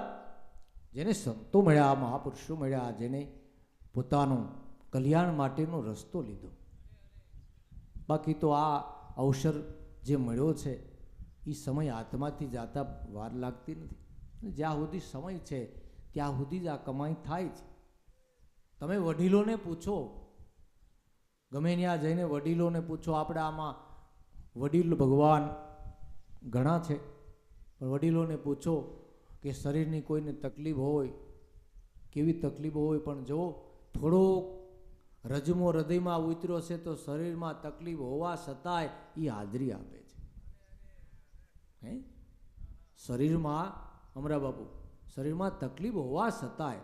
જેને સંતો મળ્યા, મહાપુરુષો મળ્યા, જેને પોતાનું કલ્યાણ માટેનો રસ્તો લીધો. બાકી તો આ અવસર જે મળ્યો છે એ સમય હાથમાંથી જાતા વાર લાગતી નથી. જ્યાં સુધી સમય છે ત્યાં સુધી જ આ કમાઈ થાય છે. તમે વડીલોને પૂછો, ગમે ત્યાં જઈને વડીલોને પૂછો. આપણે આમાં વડીલ ભગવાન ઘણા છે, પણ વડીલોને પૂછો કે શરીરની કોઈને તકલીફ હોય, કેવી તકલીફ હોય, પણ જો થોડો રજમો હૃદયમાં ઉતર્યો છે તો શરીરમાં તકલીફ હોવા છતાંય એ હાજરી આપે છે. હે શરીરમાં અમરા બાપુ શરીરમાં તકલીફ હોવા છતાંય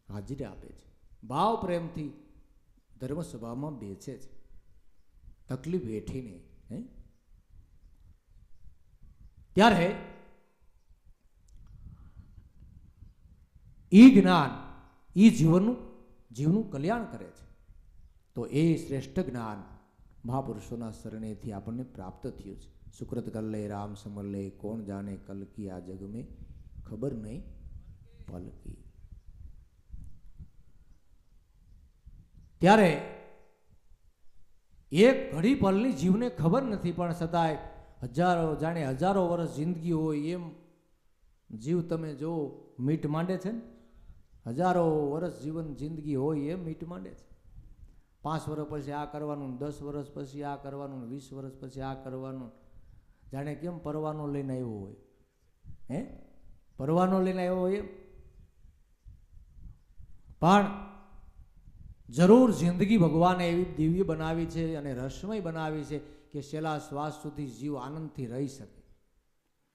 હાજરી આપે છે. ભાવ પ્રેમથી ધર્મસભામાં બેસે છે, તકલીફ વેઠીને. હે ત્યારે ઈ જ્ઞાન ઈ જીવનું કલ્યાણ કરે છે. તો એ શ્રેષ્ઠ જ્ઞાન મહાપુરુષોના શરણેથી આપણને પ્રાપ્ત થયું છે. સુકૃત કલ્લે રામ સમલ્લે, કોણ જાણે કલકી આ જગ મેં, ખબર નહીં પલકી. ત્યારે એક ઘડી પલની જીવને ખબર નથી, પણ છતાંય હજારો વર્ષ જિંદગી હોય એમ જીવ તમે જો મીટ માંડે છે ને. હજારો વર્ષ જીવન જિંદગી હોય એમ મીટ માંડે છે. 5 વર્ષ પછી આ કરવાનું, 10 વર્ષ પછી આ કરવાનું, 20 વર્ષ પછી આ કરવાનું. જાણે કેમ પરવાનો લઈને આવ્યો હોય. હે પરવાનો લઈને આવ્યો હોય એમ. પણ જરૂર જિંદગી ભગવાને એવી દિવ્ય બનાવી છે અને રસમય બનાવી છે કે છેલ્લા શ્વાસ સુધી જીવ આનંદથી રહી શકે.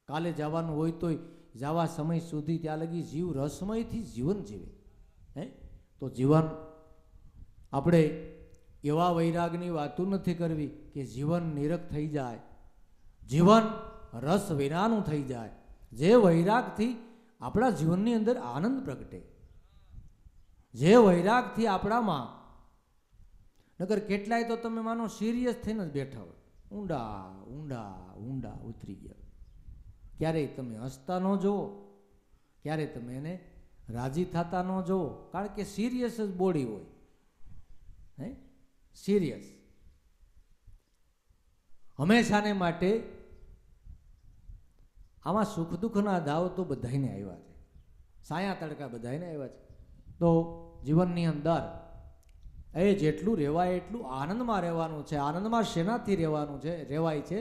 કાલે જવાનું હોય તોય જવા સમય સુધી ત્યાં લગી જીવ રસમયથી જીવન જીવે. હે તો જીવન આપણે એવા વૈરાગની વાતો નથી કરવી કે જીવન નિરખ થઈ જાય, જીવન રસ વિનાનું થઈ જાય. જે વૈરાગથી આપણા જીવનની અંદર આનંદ પ્રગટે, જે વૈરાગથી આપણામાં, નગર કેટલાય તો તમે માનો સિરિયસ થઈને જ બેઠા હોય, ઊંડા ઊંડા ઊંડા ઉતરી ગયા. ક્યારેય તમે હસતા ન જુઓ, ક્યારેય તમે એને રાજી થતા ન જુઓ, કારણ કે સિરિયસ જ બોડી હોય. હે સિરિયસ હંમેશાને માટે. આમાં સુખ દુઃખના દાવ તો બધાને આવ્યા છે, સાયા તડકા બધાને આવ્યા છે. તો જીવનની અંદર એ જેટલું રહેવાય એટલું આનંદમાં રહેવાનું છે. આનંદમાં શેનાથી રહેવાય છે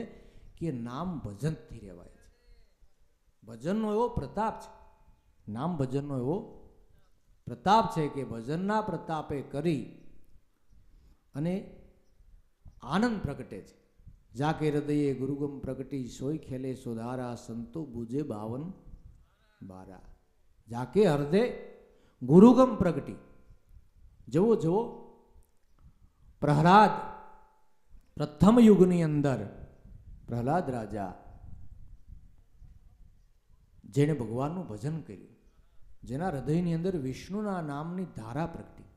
કે નામ ભજનથી રહેવાય છે. ભજનનો એવો પ્રતાપ છે, નામ ભજનનો એવો પ્રતાપ છે કે ભજનના પ્રતાપે કરી અને આનંદ પ્રગટે છે. જાકે હૃદયે ગુરુગમ પ્રગટી, સોય ખેલે સોધારા, સંતો બુજે 52 જાકે હૃદય ગુરુગમ પ્રગટી. જુઓ પ્રહલાદ પ્રથમ યુગની અંદર પ્રહલાદ રાજા જેણે ભગવાનનું ભજન કર્યું, જેના હૃદયની અંદર વિષ્ણુના નામની ધારા પ્રગટી,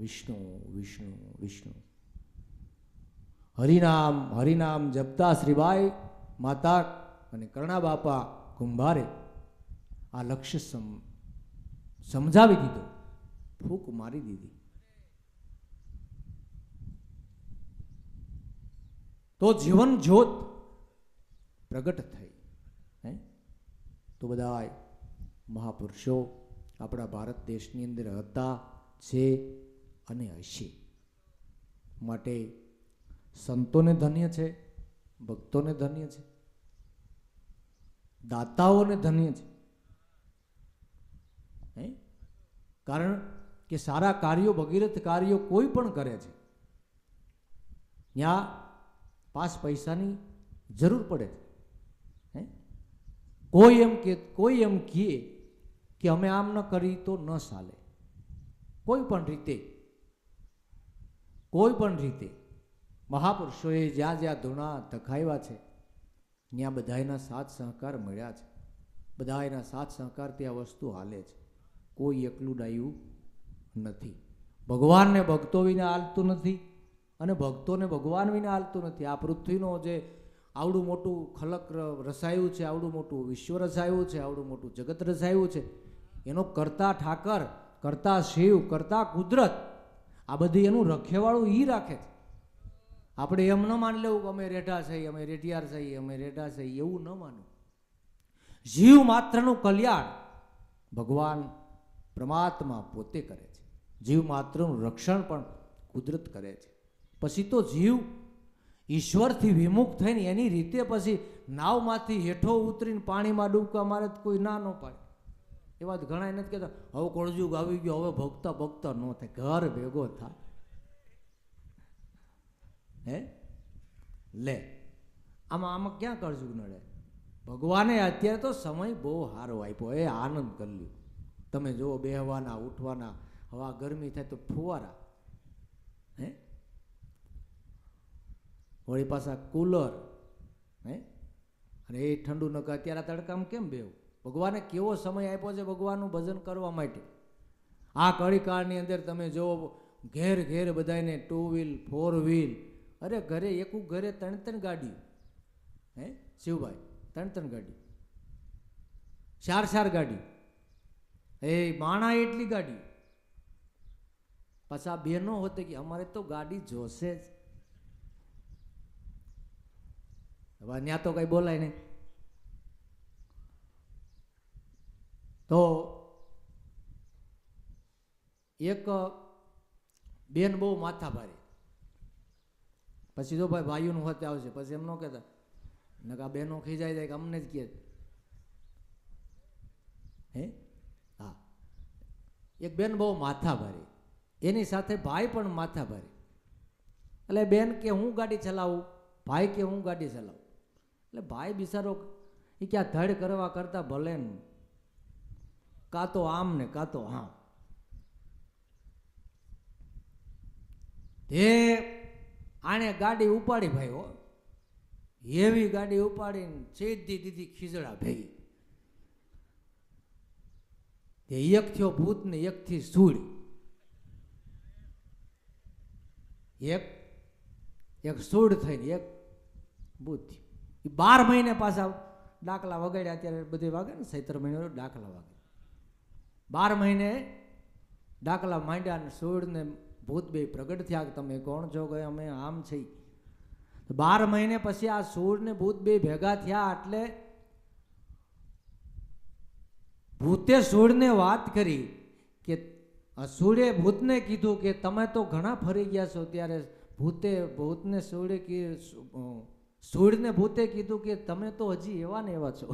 વિષ્ણુ વિષ્ણુ વિષ્ણુ, હરિનામ હરિનામ જપતા શ્રીબાઈ માતા અને કરણા બાપા કુંભારે આ લક્ષ્ય સમજાવી દીધો, ફૂંક મારી દીધી. તો જીવન જ્યોત પ્રગટ થઈ. તો બધા મહાપુરુષો આપણા ભારત દેશની અંદર હતા, છે અને હશે. માટે સંતોને ધન્ય છે, ભક્તોને ધન્ય છે, દાતાઓને ધન્ય છે. કારણ કે સારા કાર્યો, ભગીરથ કાર્યો કોઈ પણ કરે છે, ત્યાં 5 પૈસાની જરૂર પડે છે. કોઈ એમ કહે કે અમે આમ ન કરી તો ન ચાલે. કોઈ પણ રીતે મહાપુરુષોએ જ્યાં જ્યાં ધૂણા ધખાવ્યા છે ત્યાં બધાના સાથ સહકાર મળ્યા છે. બધાના સાથ સહકારથી આ વસ્તુ હાલે છે. કોઈ એકલું ડાયું નથી. ભગવાનને ભક્તો વિના હાલતું નથી અને ભક્તોને ભગવાન વિના હાલતું નથી. આ પૃથ્વીનો જે આવડું મોટું ખલક રસાયું છે, આવડું મોટું વિશ્વ રસાયું છે, આવડું મોટું જગત રસાયું છે, એનો કરતા ઠાકર, કરતા શિવ, કરતા કુદરત, આ બધી એનું રખેવાળું ઈ રાખે છે. આપણે એમ ન માની લેવું કે અમે રેઢા થઈ, અમે રેઢિયાર થઈ, અમે રેઢા થઈ, એવું ન માનવું. જીવ માત્રનું કલ્યાણ ભગવાન પરમાત્મા પોતે કરે છે. જીવ માત્રનું રક્ષણ પણ કુદરત કરે છે. પછી તો જીવ ઈશ્વરથી વિમુખ થઈને એની રીતે પછી નાવમાંથી હેઠો ઉતરીને પાણીમાં ડૂબકા મારે તો કોઈ ના ન પાડે. એવા જ ઘણા નથી કહેતા હવે કળજુગ આવી ગયો, હવે ભક્તા ભક્તા ન થાય, ઘર ભેગો થાય. લે આમાં ક્યાં કળજુગ નડે? ભગવાને અત્યારે તો સમય બહુ સારો આપ્યો, આનંદ કરી લ્યો. તમે જુઓ બેહવાના ઉઠવાના, હવા ગરમી થાય તો ફુવારા, વળી પાછા કુલર, અને એ ઠંડુ ન કરે. અત્યારે તડકામાં કેમ બેવું? ભગવાને કેવો સમય આપ્યો છે ભગવાનનું ભજન કરવા માટે. આ કળીકાળની અંદર તમે જુઓ ઘેર ઘેર બધાને 2 વ્હીલ 4 વ્હીલ, અરે ઘરે એકું ઘરે 3 ગાડીઓ, શિવભાઈ 3 ગાડી, 4 ગાડી, માણા એટલી ગાડી. પાછા બેનો હોતે કે અમારે તો ગાડી જોશે જ. હવે ત્યાં તો કઈ બોલાય નહીં. તો એક બેન બહુ માથા ભારે, પછી જો ભાઈ ભાઈઓનું હોતે આવશે, પછી એમ ન કહેતા નકા બહેનો ખીજાઈ જાય કે અમને જ કહે. હા, એક બેન બહુ માથા ભારે, એની સાથે ભાઈ પણ માથા ભારે. એટલે બેન કે હું ગાડી ચલાવું, ભાઈ કે હું ગાડી ચલાવું. એટલે ભાઈ બિચારો એ ક્યાં ધડ કરવા કરતા ભલે ને કાં તો આમ ને કાં તો આમ. તે આણે ગાડી ઉપાડી ભાઈ, હો એવી ગાડી ઉપાડીને સીધી દીધી ખીજડા ભેગી. તે એક થયો ભૂત ને એક થી સૂળ. એક સૂળ થઈને એક ભૂત થયું. 12 મહિને પાછા ડાકલા વગાડ્યા. અત્યારે બધી વાગે ને 17 મહિને ડાકલા વાગે. 12 મહિને ડાકલા માંડ્યા ને સૂળ ને ભૂત બે પ્રગટ થયા કે તમે કોણ છો? કે અમે આમ છીએ. 12 મહિને પછી આ સૂળ ને ભૂત બે ભેગા થયા એટલે ભૂતે સૂળને વાત કરી કે સૂળે ભૂતને કીધું કે તમે તો ઘણા ફરી ગયા છો. ત્યારે ભૂતને સૂળને ભૂતે કીધું કે તમે તો હજી એવા ને એવા છો,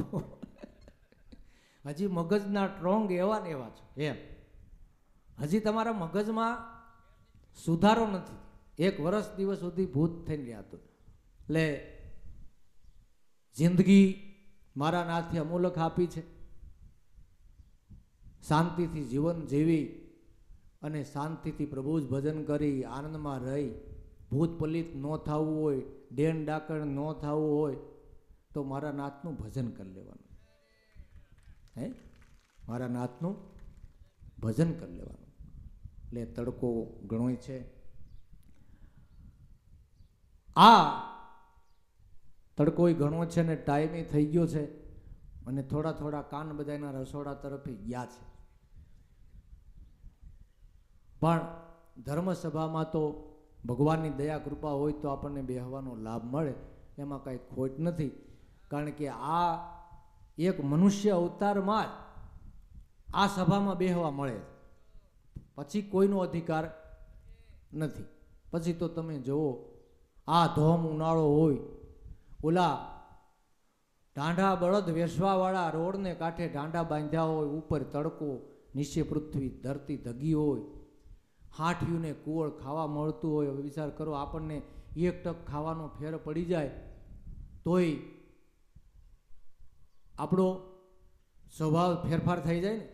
હજી મગજના સ્ટ્રોંગ એવા ને એવા છો. એમ હજી તમારા મગજમાં સુધારો નથી. 1 વર્ષ દિવસ સુધી ભૂત થઈને રહ્યા હતું. એટલે જિંદગી મારા નાથે અમૂલક આપી છે. શાંતિથી જીવન જીવી અને શાંતિથી પ્રભુ જ ભજન કરી આનંદમાં રહી ભૂત પલિત ન થવું હોય, ડેન ડાકણ ન થવું હોય તો મારા નાથનું ભજન કરી લેવાનું. હે મારા નાથનું ભજન કરી લેવાનું. એટલે તડકો ઘણોય છે. આ તડકોય ઘણો છે ને ટાઈમે થઈ ગયો છે અને થોડા થોડા કાન બધાના રસોડા તરફી ગયા છે. પણ ધર્મસભામાં તો ભગવાનની દયા કૃપા હોય તો આપણને બેહવાનો લાભ મળે, એમાં કાંઈ ખોટ નથી. કારણ કે આ એક મનુષ્ય અવતારમાં જ આ સભામાં બેહવા મળે, પછી કોઈનો અધિકાર નથી. પછી તો તમે જુઓ આ ધોમ ઉનાળો હોય, ઓલા ઢાંઢા બળદ વેસવાવાળા રોડને કાંઠે ઢાંઢા બાંધ્યા હોય, ઉપર તડકો, નીચે પૃથ્વી ધરતી ધગી હોય, હાંઠિયુંને કુવળ ખાવા મળતું હોય. હવે વિચાર કરો, આપણને એક ટક ખાવાનો ફેર પડી જાય તોય આપણો સ્વભાવ ફેરફાર થઈ જાય ને.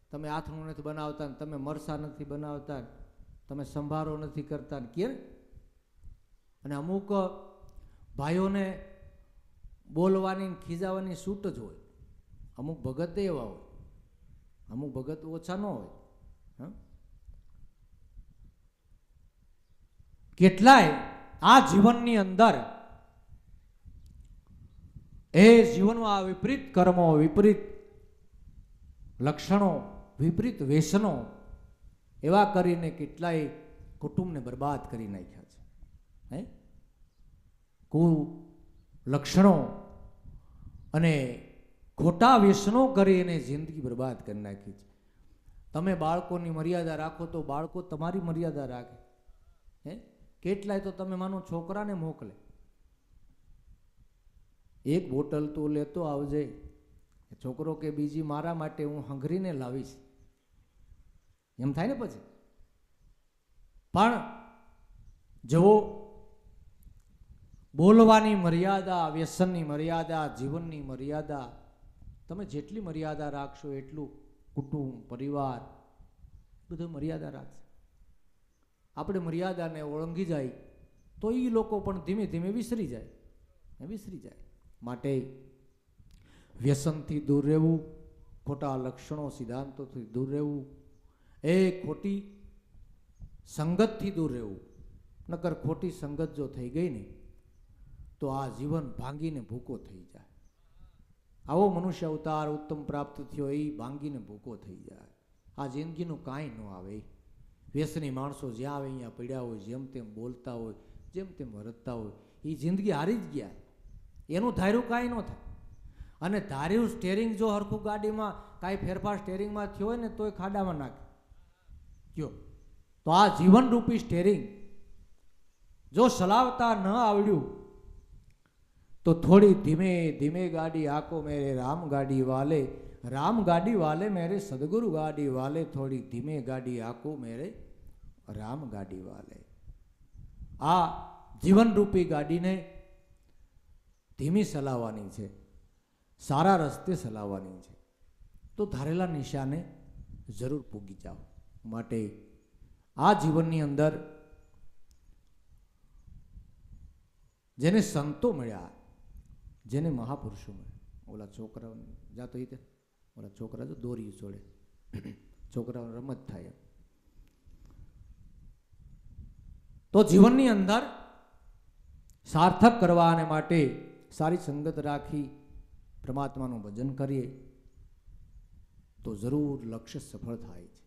તમે આથણું નથી બનાવતા ને, તમે મરસા નથી બનાવતા, તમે સંભારો નથી કરતા ને કે. અને અમુક ભાઈઓને બોલવાની ખીજાવાની છૂટ જ હોય. અમુક ભગત એવા હોય, અમુક ભગત ઓછા ન હોય. કેટલાય આ જીવનની અંદર એ જીવનમાં આ વિપરીત કર્મો, વિપરીત લક્ષણો, વિપરીત વ્યસનો એવા કરીને કેટલાય કુટુંબને બરબાદ કરી નાખ્યા છે. હે લક્ષણો અને ખોટા વ્યસનો કરીને જિંદગી બરબાદ કરી નાખી છે. તમે બાળકોની મર્યાદા રાખો તો બાળકો તમારી મર્યાદા રાખે. હે કેટલાય તો તમે માનો છોકરાને મોકલે, એક બોટલ તો લેતો આવજે. છોકરો કે બીજી મારા માટે હું હંગરીને લાવીશ, એમ થાય ને. પછી પણ જુઓ, બોલવાની મર્યાદા, વ્યસનની મર્યાદા, જીવનની મર્યાદા, તમે જેટલી મર્યાદા રાખશો એટલું કુટુંબ, પરિવાર બધું મર્યાદા રાખશે. આપણે મર્યાદાને ઓળંગી જાય તો એ લોકો પણ ધીમે ધીમે વિસરી જાય. માટે વ્યસનથી દૂર રહેવું, ખોટા લક્ષણો, સિદ્ધાંતોથી દૂર રહેવું, એ ખોટી સંગતથી દૂર રહેવું. નકર ખોટી સંગત જો થઈ ગઈ ને તો આ જીવન ભાંગીને ભૂકો થઈ જાય. આવો મનુષ્ય અવતાર ઉત્તમ પ્રાપ્ત થયો, એ ભાંગીને ભૂકો થઈ જાય. આ જિંદગીનું કાંઈ ન આવે. વ્યસની માણસો જ્યાં આવે અહીંયા પડ્યા હોય, જેમ તેમ બોલતા હોય, જેમ તેમ વર્તતા હોય, એ જિંદગી હારી જ ગયા. એનું ધાર્યું કાંઈ ન થાય. અને ધાર્યું સ્ટેરિંગ જો હરખું ગાડીમાં કાંઈ ફેરફાર સ્ટેરિંગમાં થયો હોય ને તોય ખાડામાં નાખે કયો. તો આ જીવનરૂપી સ્ટેરિંગ જો ચલાવતા ન આવડ્યું તો થોડી ધીમે ધીમે ગાડી આકો મેરે રામ ગાડી વાલે, રામ ગાડી વાલે મેરે સદગુરુ ગાડી વાલે, થોડી ધીમે ગાડી આકો મેરે રામ ગાડી વાલે. આ જીવનરૂપી ગાડીને ધીમી ચલાવવાની છે, સારા રસ્તે ચલાવવાની છે, તો ધારેલા નિશાને જરૂર પૂગી જાઓ. માટે આ જીવનની અંદર જેને સંતો મળ્યા, જેને મહાપુરુષો મળ્યા, ઓલા છોકરાઓ જાતો રીતે ઓલા છોકરા તો દોરી છોડે, છોકરાઓ રમત થાય. તો જીવનની અંદર સાર્થક કરવા માટે સારી સંગત રાખી પરમાત્માનું ભજન કરીએ તો જરૂર લક્ષ્ય સફળ થાય છે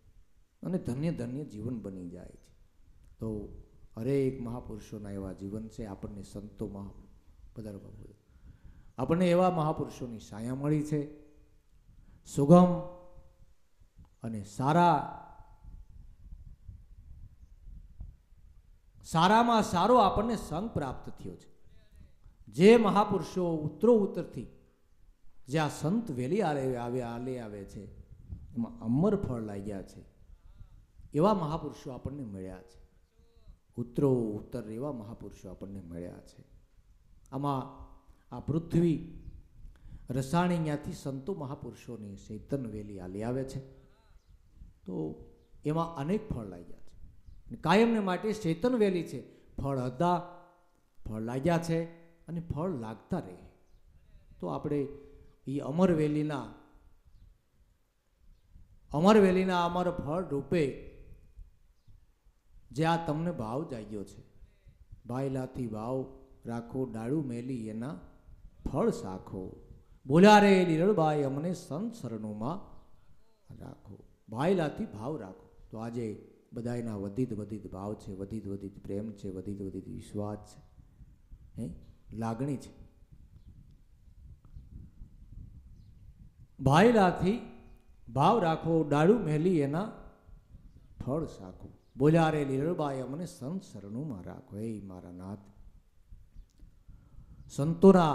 અને ધન્ય ધન્ય જીવન બની જાય છે. તો હરેક મહાપુરુષોના એવા જીવન છે. આપણને સંતોમાં પધારવા, આપણને એવા મહાપુરુષોની છાયા મળી છે. સુગમ અને સારામાં સારો આપણને સંગ પ્રાપ્ત થયો છે. જે મહાપુરુષો ઉત્તરોત્તરથી જે આ સંત વેલી આવે છે એમાં અમર ફળ લાગ્યા છે. એવા મહાપુરુષો આપણને મળ્યા છે. ઉત્તર એવા મહાપુરુષો આપણને મળ્યા છે. આમાં આ પૃથ્વી રસાણી ત્યાંથી સંતો મહાપુરુષોની ચૈતન્ય વેલી આલી આવે છે. તો એમાં અનેક ફળ લાગ્યા છે. કાયમને માટે ચૈતન્ય વેલી છે. ફળ હતા, ફળ લાગ્યા છે અને ફળ લાગતા રહે. તો આપણે એ અમરવેલીના અમરવેલીના અમર ફળ રૂપે જે આ તમને ભાવ જાગ્યો છે, ભાઈલાથી ભાવ રાખો, ડાળું મેલી એના ફળ સાખો, બોલ્યા રે લીરળબાઈ અમને સંત શરણોમાં રાખો. ભાઈલાથી ભાવ રાખો. તો આજે બધાયના વધીત વધીત ભાવ છે, વધીત વધીત પ્રેમ છે, વધીત વધીત વિશ્વાસ છે, લાગણી છે. ભાઈલાથી ભાવ રાખો, ડાળું મેલી એના ફળ સાખો, બોલ્યા રે લીરળબાઈ અમને સંત શરણોમાં રાખો. હે મારા નાથ, સંતોના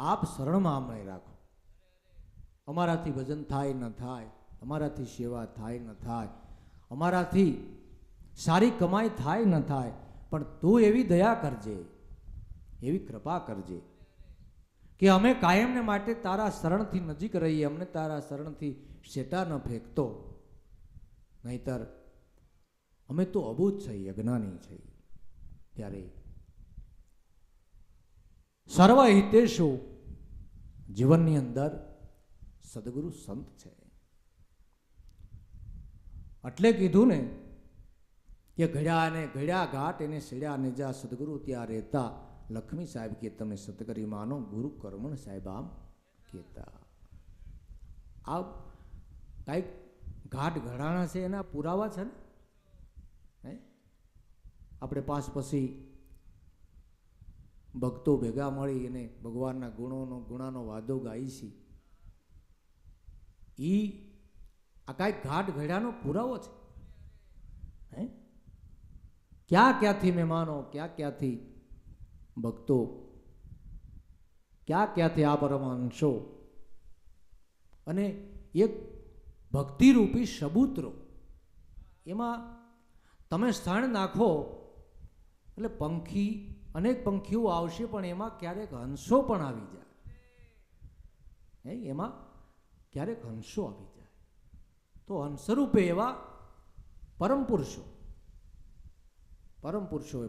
આપ શરણમાં અમને રાખો. અમારાથી ભજન થાય ન થાય, અમારાથી સેવા થાય ન થાય, અમારાથી સારી કમાઈ થાય ન થાય, પણ તું એવી દયા કરજે, એવી કૃપા કરજે કે અમે કાયમને માટે તારા શરણથી નજીક રહીએ, અમને તારા શરણથી શેટા ન ફેંકતો, નહીતર અમે તો અબૂઝ છીએ, અજ્ઞાની છીએ. ત્યારે સર્વ હિતેશુ જીવનની અંદર સદગુરુ સંત છે. એટલે કીધું ને કે ઘડ્યા અને ઘડ્યા ઘાટ એને સેડ્યા ને જા, સદગુરુ ત્યાં રહેતા, લક્ષ્મી સાહેબ કે તમે સતકરી માનો, ગુરુ કર્મણ સાહેબ આમ કહેતા. આ કાંઈક ઘાટ ઘડાણા છે એના પુરાવા છે ને. આપણે પાસ પછી ભક્તો ભેગા મળી અને ભગવાનના ગુણાનો વાદો ગાઈ છે. આ કાંઈક ઘાટ ઘડ્યાનો પુરાવો છે. ક્યાં ક્યાંથી મહેમાનો, ક્યાં ક્યાંથી ભક્તો, ક્યાં ક્યાંથી આ પરમાંશો, અને એક ભક્તિરૂપી સબૂતરો એમાં તમે સ્થાન નાખો એટલે પંખી, અનેક પંખીઓ આવશે, પણ એમાં ક્યારેક હંસો પણ આવી જાય. એમાં ક્યારેક હંસો આવી જાય. તો હંસરૂપે એવા પરમ પુરુષો,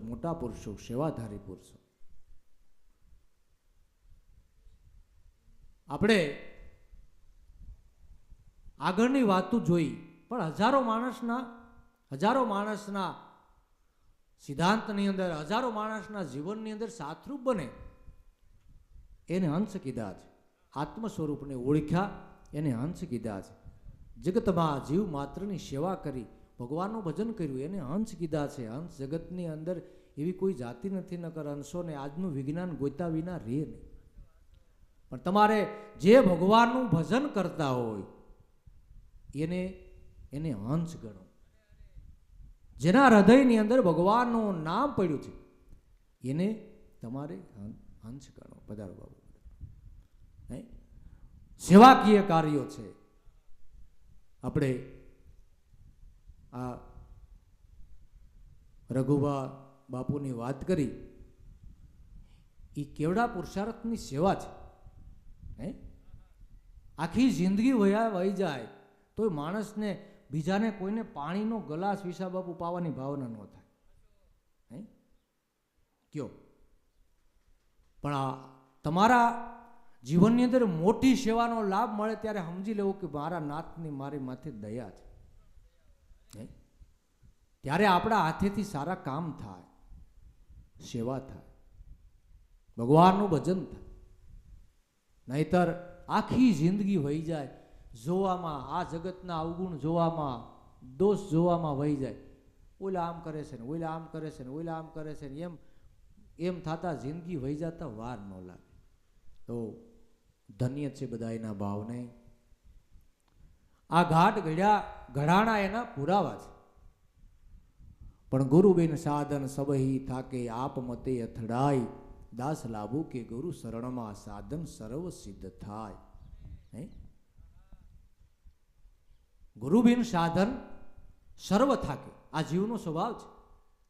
મોટા પુરુષો, સેવાધારી પુરુષો. આપણે આગળની વાતો જોઈ, પણ હજારો માણસના સિદ્ધાંતની અંદર, હજારો માણસના જીવનની અંદર સાથરૂપ બને એને હંસ કીધા છે. આત્મ સ્વરૂપને ઓળખ્યા એને હંસ કીધા છે. જગતમાં જીવ માત્રની સેવા કરી, ભગવાનનું ભજન કર્યું એને હંસ કીધા છે. હંસ જગતની અંદર એવી કોઈ જાતિ નથી, નકર હંસોને આજનું વિજ્ઞાન ગોતા વિના રહે નહીં. પણ તમારે જે ભગવાનનું ભજન કરતા હોય એને હંસ ગણો. જેના હૃદયની અંદર ભગવાનનું નામ પડ્યું છે એને તમારે હંસ ગણો. પધારો બાબુ. સેવાકીય કાર્યો છે. આપણે આ રઘુબા બાપુની વાત કરી, એ કેવડા પુરુષાર્થની સેવા છે. આખી જિંદગી વહી જાય તો માણસને બીજાને કોઈને પાણીનો ગ્લાસ વિસા બાપુ પાવાની ભાવના ન થાય. કયો પણ આ તમારા જીવનની અંદર મોટી સેવાનો લાભ મળે ત્યારે સમજી લેવું કે મારા નાથની મારી માથે દયા છે. ત્યારે આપણા હાથેથી સારા કામ થાય, સેવા થાય, ભગવાનનું ભજન થાય. નહીતર આખી જિંદગી વહી જાય જોવામાં, આ જગતના અવગુણ જોવામાં, દોષ જોવામાં વહી જાય. ઓલા આમ કરે છે ને, ઓલા આમ કરે છે ને, ઓલા આમ કરે છે ને, એમ થતા જિંદગી વહી જતા વાર ન લાગે. તો ધન્ય છે બધા એના ભાવને. આ ઘાટ ઘડાણા એના પુરાવા છે. પણ ગુરુબેન સાધન સબહી થાકે, આપ મતે અથડાય, દાસ લાભુ કે ગુરુ શરણમાં સાધન સર્વ સિદ્ધ થાય. ગુરુબેન સાધન સર્વ થાકે. આ જીવનો સ્વભાવ છે.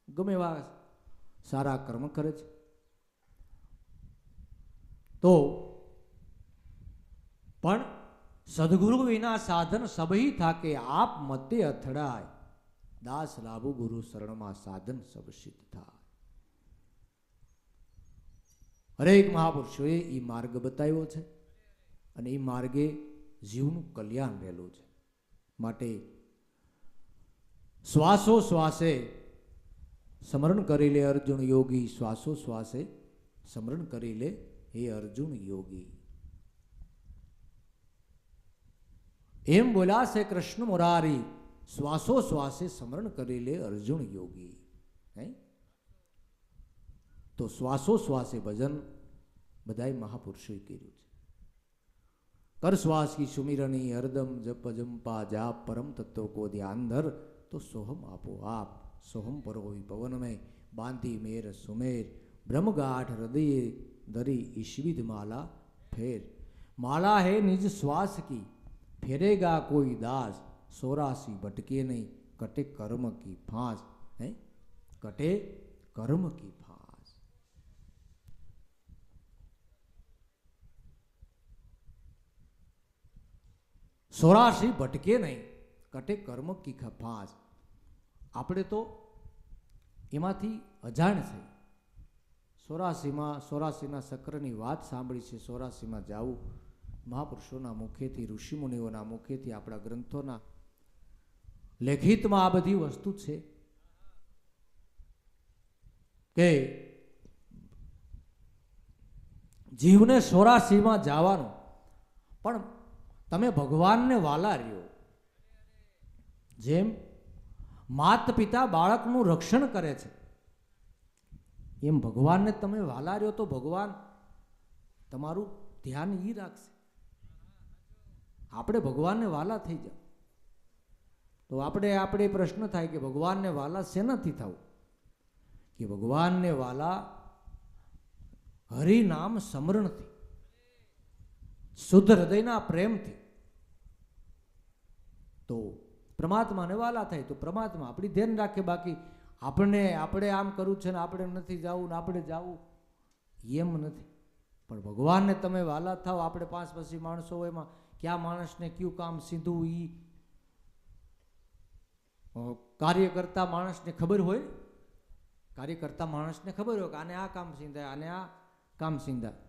ગમે એવા સારા કર્મ કરે છે તો પણ સદગુરુ વિના સાધન સબહી થાકે, આપ મતે અથડાય, દાસ લાભુ ગુરુ શરણમાં સાધન સબ સિદ્ધ થાય. હરેક મહાપુરુષોએ એ માર્ગ બતાવ્યો છે અને એ માર્ગે જીવનું કલ્યાણ રહેલું છે. માટે શ્વાસો શ્વાસે સ્મરણ કરી લે અર્જુન યોગી, શ્વાસો શ્વાસે સ્મરણ કરી લે હે અર્જુન યોગી. એમ બોલ્યા છે કૃષ્ણ મુરારી, શ્વાસો શ્વાસે સ્મરણ કરી લે અર્જુન યોગી. હે તો શ્વાસો શ્વાસે ભજન બધાય મહાપુરુષોએ કર્યું છે. કર શ્વાસ કી સુમિરણી હરદમ જપ જંપા જાપ પરમ તત્વ કો ધ્યાન ધર તો સોહમ આપો આપ. સોહમ પરોવી પવન में बांधी मेर सुमेर ब्रह्मगाठ हृदय दरी ईश्विद माला फेर. माला है निज श्वास की फेरेगा कोई दास, 84 भटके नहीं कटे कर्म की फांस. है कटे कर्म की फांस. सोरासी भटके नहीं कटे कर्म की फांस. આપણે તો એમાંથી અજાણ છે. 84ના સક્રની વાત સાંભળી છે. 84માં જાવું મહાપુરુષોના મુખેથી, ઋષિમુનિઓના મુખેથી, આપણા ગ્રંથોના લેખિતમાં આ બધી વસ્તુ છે કે જીવને 84માં જવાનું, પણ તમે ભગવાનને વાલા રહ્યો. જેમ માત પિતા બાળકનું રક્ષણ કરે છે એમ ભગવાનને તમે વાલા રહ્યો તો ભગવાન તમારું ધ્યાન ઈ રાખશે. આપણે ભગવાનને વાલા થઈ જાવ તો આપણે પ્રશ્ન થાય કે ભગવાનને વાલા શેનાથી થવું? કે ભગવાનને વાલા હરિનામ સ્મરણથી, શુદ્ધ હૃદયના પ્રેમથી. તો પરમાત્માને વાલા થાય તો પરમાત્મા આપણી ધ્યાન રાખે. બાકી આપણે આમ કરવું છે ને આપણે નથી જવું ને આપણે જવું એમ નથી. પણ ભગવાનને તમે વાલા થાવ. આપણે 5 પછી માણસો હોય, એમાં ક્યાં માણસને કયું કામ સીધું એ કાર્યકર્તા માણસને ખબર હોય. કાર્યકર્તા માણસને ખબર હોય કે આને આ કામ સીંધાય, આને આ કામ સીંધાય.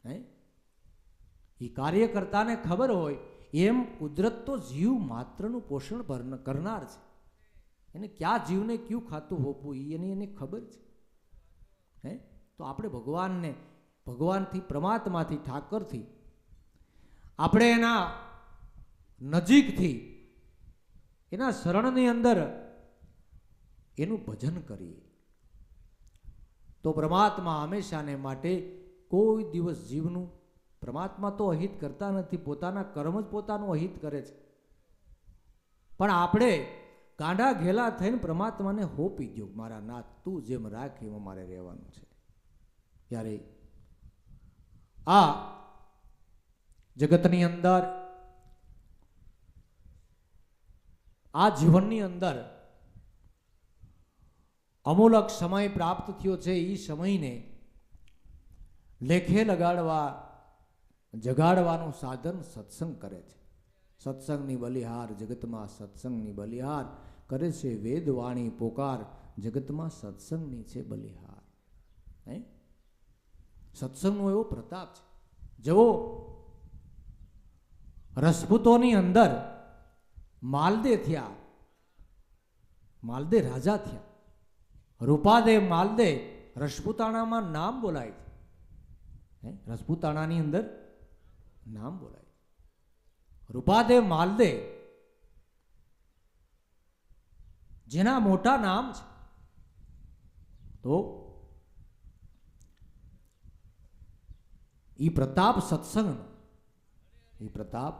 હે એ કાર્યકર્તાને ખબર હોય. એમ કુદરત તો જીવ માત્રનું પોષણ કરનાર છે. એને ક્યાં જીવને કયું ખાતું હોપવું એને ખબર છે. હે તો આપણે ભગવાનથી, પરમાત્માથી, ઠાકરથી આપણે એના નજીકથી, એના શરણની અંદર એનું ભજન કરીએ તો પરમાત્મા હંમેશાને માટે કોઈ દિવસ જીવનું, પરમાત્મા તો અહિત કરતા નથી, પોતાના કર્મ જ પોતાનું અહિત કરે છે. પણ આપણે ગાંડા ઘેલા થઈને પરમાત્માને હોપી દો, મારા નાથ તું જેમ રાખ એમાં મારે રહેવાનું છે. ત્યારે આ જગતની અંદર, આ જીવનની અંદર અમૂલક સમય પ્રાપ્ત થયો છે. એ સમયને લેખે લગાડવા, જગાડવાનું સાધન સત્સંગ કરે છે. સત્સંગની બલિહાર જગતમાં, સત્સંગની બલિહાર કરે છે વેદવાણી પોકાર, જગતમાં સત્સંગની છે બલિહાર. હે સત્સંગનો એવો પ્રતાપ છે. જેવો રજપૂતોની અંદર માલદે થયા, માલદે રાજા થયા. રૂપાદે માલદે રજપૂતાણામાં નામ બોલાય છે. રજપૂતાણાની અંદર નામ બોલાય. રૂપાદેવ માલદે જેના મોટા નામ છે, તો એ પ્રતાપ સત્સંગ, એ પ્રતાપ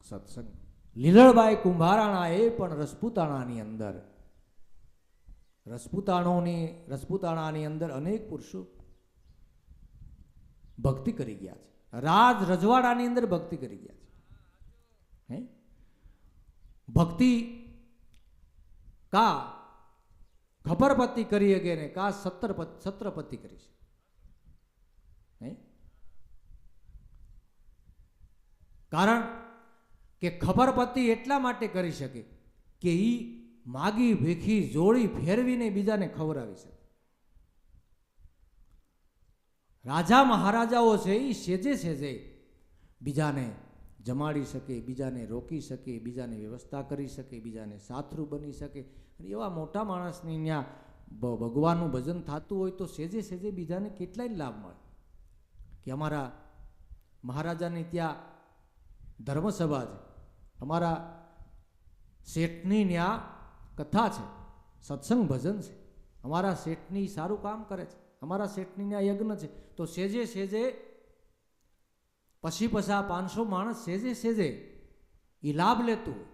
સત્સંગ. લીલળબાઈ કુંભારાણા એ પણ રજપૂતાણાની અંદર, રજપૂતાણાની અંદર અનેક પુરુષો ભક્તિ કરી ગયા છે. રાજ રજવાડાની અંદર ભક્તિ કરી ગયા છે. હે ભક્તિ કા ખબરપતિ કરી શકે ને કા છત્રપતિ કરી છે. હે કારણ કે ખબરપતિ એટલા માટે કરી શકે કે ઈ માગી ભેખી જોડી ફેરવીને બીજાને ખવડાવી શકે. રાજા મહારાજાઓ છે એ સેજે સેજે બીજાને જમાડી શકે, બીજાને રોકી શકે, બીજાને વ્યવસ્થા કરી શકે, બીજાને સાથરૂ બની શકે. અને એવા મોટા માણસની ત્યાં ભગવાનનું ભજન થતું હોય તો સેજે સેજે બીજાને કેટલાય લાભ મળે. કે અમારા મહારાજાની ત્યાં ધર્મસભા છે, અમારા શેઠની ત્યાં કથા છે, સત્સંગ ભજન છે, અમારા શેઠની સારું કામ કરે છે, અમારા શેઠની ત્યાં યજ્ઞ છે. તો સેજે સેજે પછી 500 માણસ સેજે સેજે એ લાભ લેતું હોય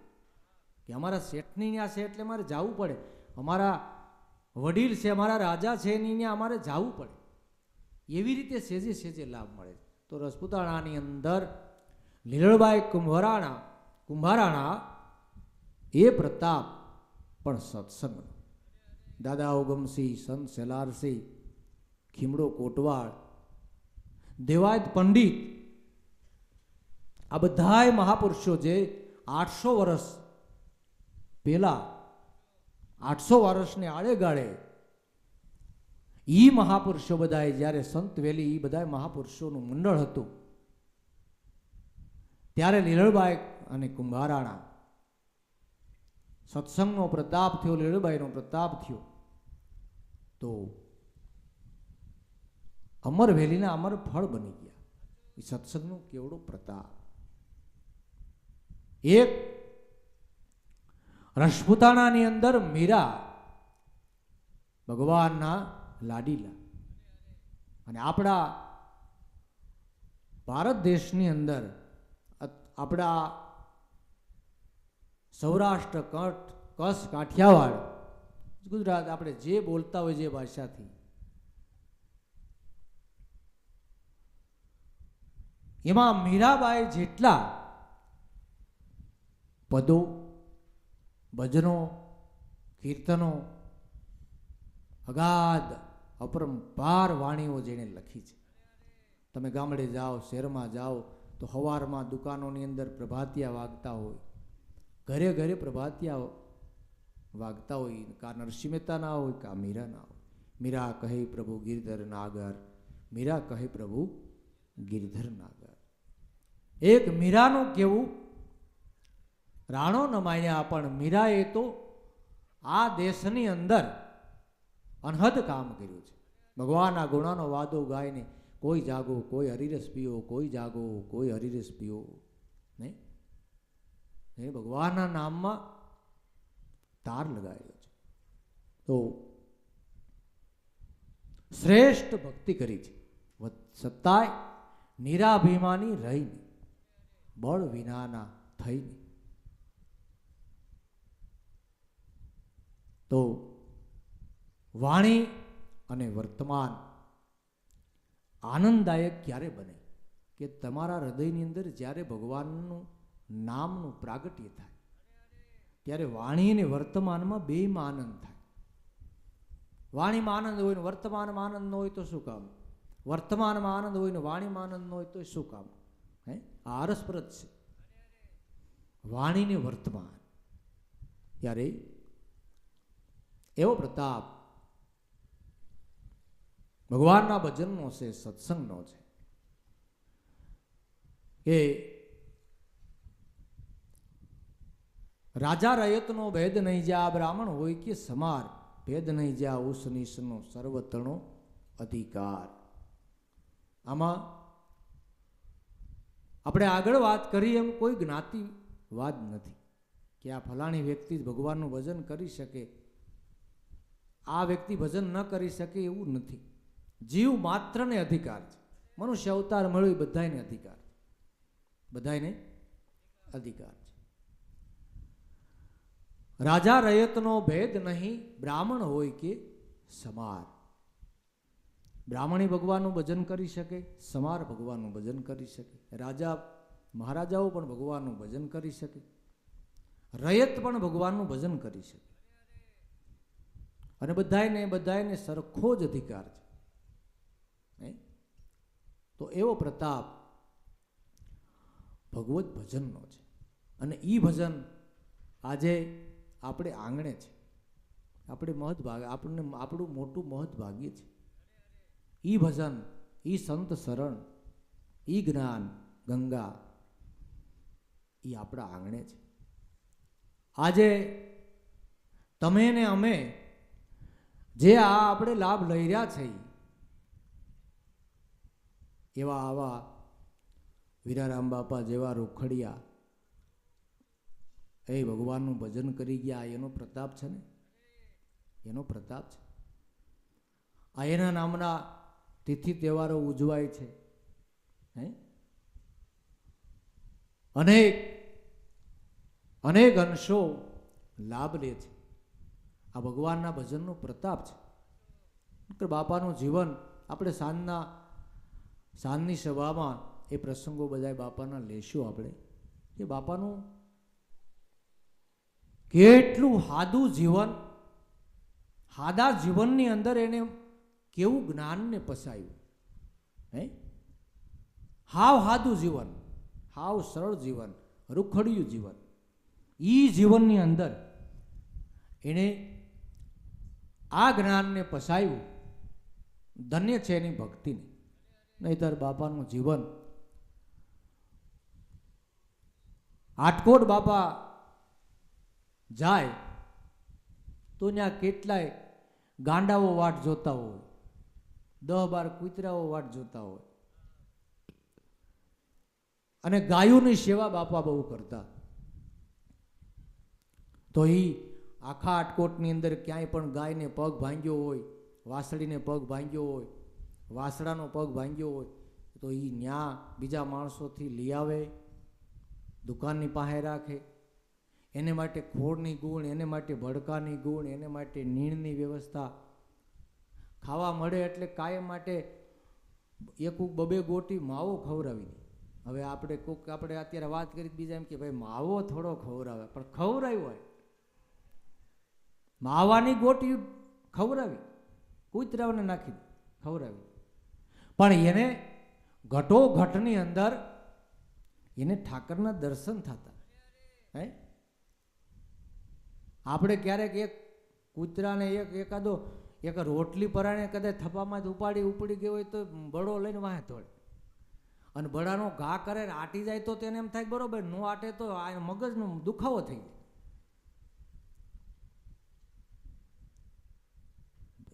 કે અમારા શેઠની ત્યાં છે એટલે અમારે જવું પડે, અમારા વડીલ છે, અમારા રાજા છે એની ત્યાં અમારે જવું પડે. એવી રીતે સેજે સેજે લાભ મળે. તો રસપુતાણાની અંદર લીલળબાઈ કુંભારાણા એ પ્રતાપ પણ સત્સંગ. દાદા ઓગમસિંહ, સંત સેલારસિંહ, ખીમડો કોટવાળ, દેવાયત પંડિત, આ બધાય મહાપુરુષો જે 800 વર્ષ પહેલા 800 વર્ષને આડેગાળે ઈ મહાપુરુષો બધાએ જ્યારે સંત વેલી એ બધા મહાપુરુષોનું મંડળ હતું ત્યારે લીલળબાઈ અને કુંભારાણા સત્સંગનો પ્રતાપ થયો, લીલળબાઈનો પ્રતાપ થયો તો અમર વેલીના અમર ફળ બની ગયા. એ સત્સંગનો કેવડો પ્રતાપ. એક રસપુતાણાની અંદર મીરા ભગવાનના લાડીલા, અને આપણા ભારત દેશની અંદર આપણા સૌરાષ્ટ્ર, કચ્છ, કાઠિયાવાડ, ગુજરાત, આપણે જે બોલતા હોય જે ભાષાથી, એમાં મીરાબાઈ જેટલા પદો, ભજનો, કીર્તનો, અગાધ અપરંપાર વાણીઓ જેણે લખી છે. તમે ગામડે જાઓ, શહેરમાં જાઓ તો સવારમાં દુકાનોની અંદર પ્રભાતિયા વાગતા હોય, ઘરે ઘરે પ્રભાતિયા વાગતા હોય. કા નરસિંહ મહેતાના હોય, કા મીરાના હોય. મીરા કહે પ્રભુ ગિરધર નાગર, મીરા કહે પ્રભુ ગિરધર નાગર. એક મીરાનું કેવું, રાણો ન માન્યા પણ મીરાએ તો આ દેશની અંદર અનહદ કામ કર્યું છે. ભગવાનના ગુણાનો વાદો ગાયને કોઈ જાગો, કોઈ હરિરસ પીઓ, કોઈ જાગો, કોઈ હરિરસ પીઓ. નહીં, એ ભગવાનના નામમાં તાર લગાવ્યો છે. તો શ્રેષ્ઠ ભક્તિ કરી છે. સત્તાય નિરાભિમાની રહીને, બળ વિનાના થઈને. તો વાણી અને વર્તમાન આનંદદાયક ક્યારે બને કે તમારા હૃદયની અંદર જ્યારે ભગવાનનું નામનું પ્રાગટ્ય થાય ત્યારે વાણી અને વર્તમાનમાં બેયમાં આનંદ થાય. વાણીમાં આનંદ હોય ને વર્તમાનમાં આનંદ ન હોય તો શું કામ? વર્તમાનમાં આનંદ હોય ને વાણીમાં આનંદ ન હોય તો શું કામ? હે, આ અરસપરસ છે. વાણી ને વર્તમાન, ત્યારે એવો પ્રતાપ ભગવાનના ભજનનો છે, સત્સંગનો છે કે રાજા રયતનો ભેદ નહીં જા, બ્રાહ્મણ હોય કે સમાર, ભેદ નહીં જા ઉસ નીસનો સર્વતણો અધિકાર. આમાં આપણે આગળ વાત કરી એમ કોઈ જ્ઞાતિવાદ નથી કે આ ફલાણી વ્યક્તિ જ ભગવાનનું ભજન કરી શકે, આ વ્યક્તિ ભજન ન કરી શકે, એવું નથી. જીવ માત્રને અધિકાર છે. મનુષ્ય અવતાર મળ્યો એ બધાને અધિકાર છે, બધાને અધિકાર છે. રાજા રયતનો ભેદ નહીં, બ્રાહ્મણ હોય કે સમાર. બ્રાહ્મણી ભગવાનનું ભજન કરી શકે, સમાર ભગવાનનું ભજન કરી શકે, રાજા મહારાજાઓ પણ ભગવાનનું ભજન કરી શકે, રયત પણ ભગવાનનું ભજન કરી શકે. અને બધાને સરખો જ અધિકાર છે. તો એવો પ્રતાપ ભગવત ભજનનો છે. અને એ ભજન આજે આપણે આંગણે છે, આપણે મહદભાગે, આપણું મોટું મહદભાગ્ય છે. ઈ ભજન, ઈ સંત શરણ, ઈ જ્ઞાન ગંગા, એ આપણા આંગણે છે. આજે તમે ને અમે જે આ આપણે લાભ લઈ રહ્યા છે એવા આવા વીરારામ બાપા જેવા રૂખડિયા એ ભગવાનનું ભજન કરી ગયા, એનો પ્રતાપ છે ને, એનો પ્રતાપ છે. આ એના નામના તિથિ તહેવારો ઉજવાય છે. હે અનેક અનેક અંશો લાભ લે છે. આ ભગવાનના ભજનનો પ્રતાપ છે. બાપાનું જીવન આપણે સાંજની સભામાં એ પ્રસંગો બધા બાપાના લેશું આપણે, કે બાપાનું કેટલું હાદું જીવન, હાદા જીવનની અંદર એને કેવું જ્ઞાનને પસાયું. હે હાવ હાદું જીવન, હાવ સરળ જીવન, રૂખડિયું જીવન, એ જીવનની અંદર એણે આ જ્ઞાનને પસાયું. ધન્ય છે એની ભક્તિને. નહીતર બાપાનું જીવન, આટકોટ બાપા જાય તો ત્યાં કેટલાય ગાંડાઓ વાટ જોતા હોય, 10-12 કૂતરાઓ વાટ જોતા હોય, અને ગાયોની સેવા બાપા બહુ કરતા. તો એ આખા આટકોટની અંદર ક્યાંય પણ ગાયને પગ ભાંગ્યો હોય, વાસળીને પગ ભાંગ્યો હોય, વાસડાનો પગ ભાંગ્યો હોય, તો એ ન્યા બીજા માણસોથી લઈ આવે, દુકાનની પાસે રાખે. એને માટે ખોળની ગુણ, એને માટે ભડકાની ગુણ, એને માટે નીણની વ્યવસ્થા. ખાવા મળે એટલે કાયમ માટે એક 2 ગોટી માવો ખવડાવી દે. હવે આપણે અત્યારે વાત કરી બીજા એમ કે ભાઈ માવો થોડો ખવડાવે, પણ ખવડાવ્યો હોય માવાની ગોટી ખવડાવી, કૂતરાઓને નાખી ખવડાવી. પણ એને ઘટોઘટની અંદર એને ઠાકરના દર્શન થતા. હે આપણે ક્યારેક એક કૂતરાને એકાદો એક રોટલી પરાણે કદાચ થપામાં જ ઉપડી ગયો હોય તો બળો લઈને વાહે તોડે, અને બળાનો ઘા કરે આટી જાય તો તેને એમ થાય બરોબર, નો આટે તો આ મગજનો દુખાવો થઈ જાય.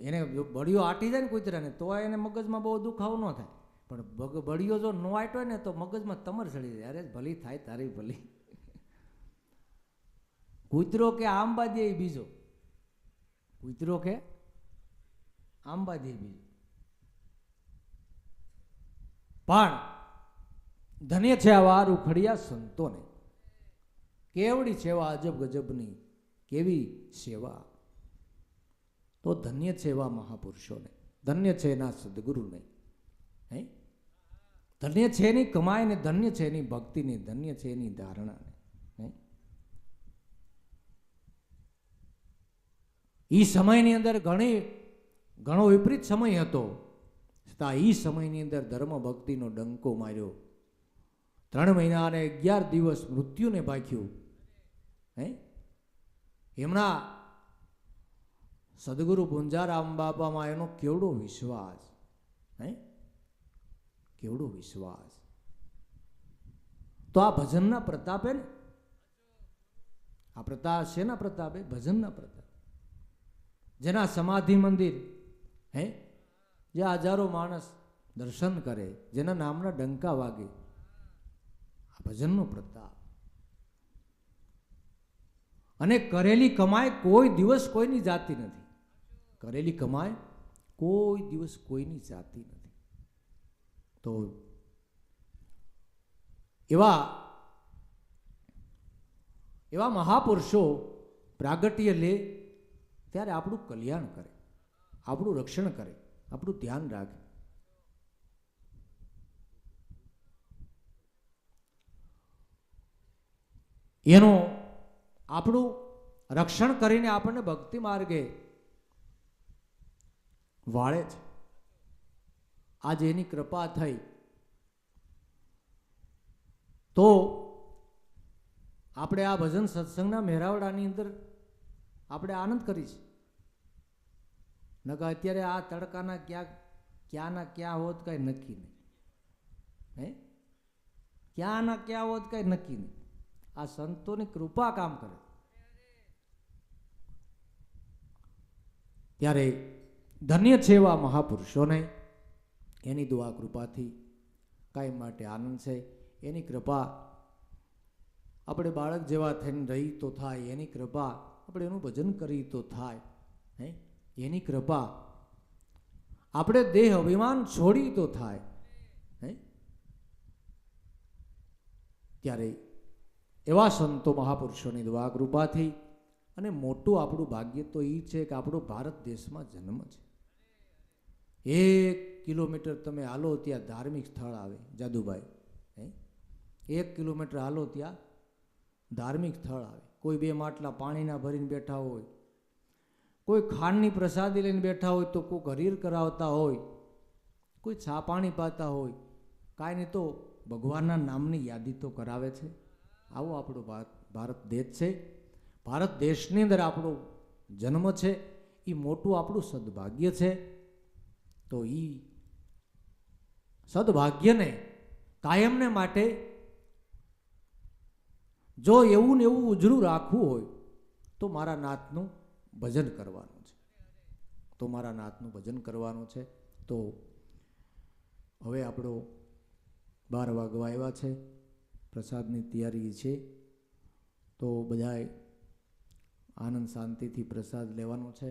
એને બળિયો આટી જાય ને કૂતરાને તો એને મગજમાં બહુ દુખાવો ન થાય, પણ બળિયો જો નો આટ્યો ને તો મગજમાં તમર ચડી જાય. અરે ભલી થાય તારી ભલી. કૂતરો કે આંબા દે બીજો, કૂતરો કે આંબા દે બીજો. પણ ધન્ય છે આવા રૂખડિયા સંતોને. કેવડી સેવા, અજબ ગજબની કેવી સેવા. તો ધન્ય છે એવા મહાપુરુષોને, ધન્ય છે એના સદગુરુને. હે ધન્ય છે એની કમાઈને, ધન્ય છે એની ભક્તિને, ધન્ય છે એની ધારણાને. એ સમયની અંદર ઘણો વિપરીત સમય હતો, છતાં એ સમયની અંદર ધર્મ ભક્તિનો ડંકો માર્યો. 3 મહિના અને 11 દિવસ મૃત્યુને ભાખ્યું. હે એમના સદગુરુ પુંજારામ બાપામાં એનો કેવડો વિશ્વાસ. હે કેવડો વિશ્વાસ. તો આ ભજનના પ્રતાપે ને, આ પ્રતાપ શેના પ્રતાપે? ભજનના પ્રતાપ. જેના સમાધિ મંદિર, હે જે હજારો માણસ દર્શન કરે, જેના નામના ડંકા વાગે, આ ભજનનો પ્રતાપ. અને કરેલી કમાઈ કોઈ દિવસ કોઈની જાતી નથી. કરેલી કમાઈ કોઈ દિવસ કોઈની જાતી નથી. તો એવા મહાપુરુષો પ્રાગટ્ય લે ત્યારે આપણું કલ્યાણ કરે, આપણું રક્ષણ કરે, આપણું ધ્યાન રાખે. એનું આપણું રક્ષણ કરીને આપણને ભક્તિ માર્ગે વાળે છે. આજે એની કૃપા થઈ તો આપણે આ ભજન સત્સંગના મેરાવડાની અંદર આપણે આનંદ કરી છે. નકર અત્યારે આ તડકાના ક્યાંના ક્યાં હોત કઈ નક્કી નહીં. હે ક્યાંના ક્યાં હોત કઈ નક્કી નહીં. આ સંતોની કૃપા કામ કરે. ત્યારે ધન્ય છે એવા મહાપુરુષોને એની દુઆ કૃપાથી કાયમ માટે આનંદ છે. એની કૃપા આપણે બાળક જેવા થઈને રહી તો થાય, એની કૃપા આપણે એનું ભજન કરી તો થાય, હે એની કૃપા આપણે દેહ અભિમાન છોડી તો થાય, હે. ત્યારે એવા સંતો મહાપુરુષોની દુઆ કૃપાથી અને મોટું આપણું ભાગ્ય તો એ છે કે આપણો ભારત દેશમાં જન્મ છે. 1 કિલોમીટર તમે હાલો ત્યાં ધાર્મિક સ્થળ આવે જાદુભાઈ, હે 1 કિલોમીટર હાલો ત્યાં ધાર્મિક સ્થળ આવે. કોઈ 2 માટલા પાણીના ભરીને બેઠા હોય, કોઈ ખાંડની પ્રસાદી લઈને બેઠા હોય, તો કોઈ હરીર કરાવતા હોય, કોઈ ચા પાણી પાતા હોય, કાંઈ નહીં તો ભગવાનના નામની યાદી તો કરાવે છે. આવો આપણો ભારત દેશ છે. ભારત દેશની અંદર આપણો જન્મ છે. એ મોટું આપણું સદભાગ્ય છે. તો એ સદભાગ્યને કાયમને માટે જો એવું ને એવું ઉજળું રાખવું હોય તો મારા નાથનું ભજન કરવાનું છે. તો મારા નાથનું ભજન કરવાનું છે. તો હવે આપણો 12 વાગવા આવ્યા છે, પ્રસાદની તૈયારી છે. તો બધાએ આનંદ શાંતિથી પ્રસાદ લેવાનો છે.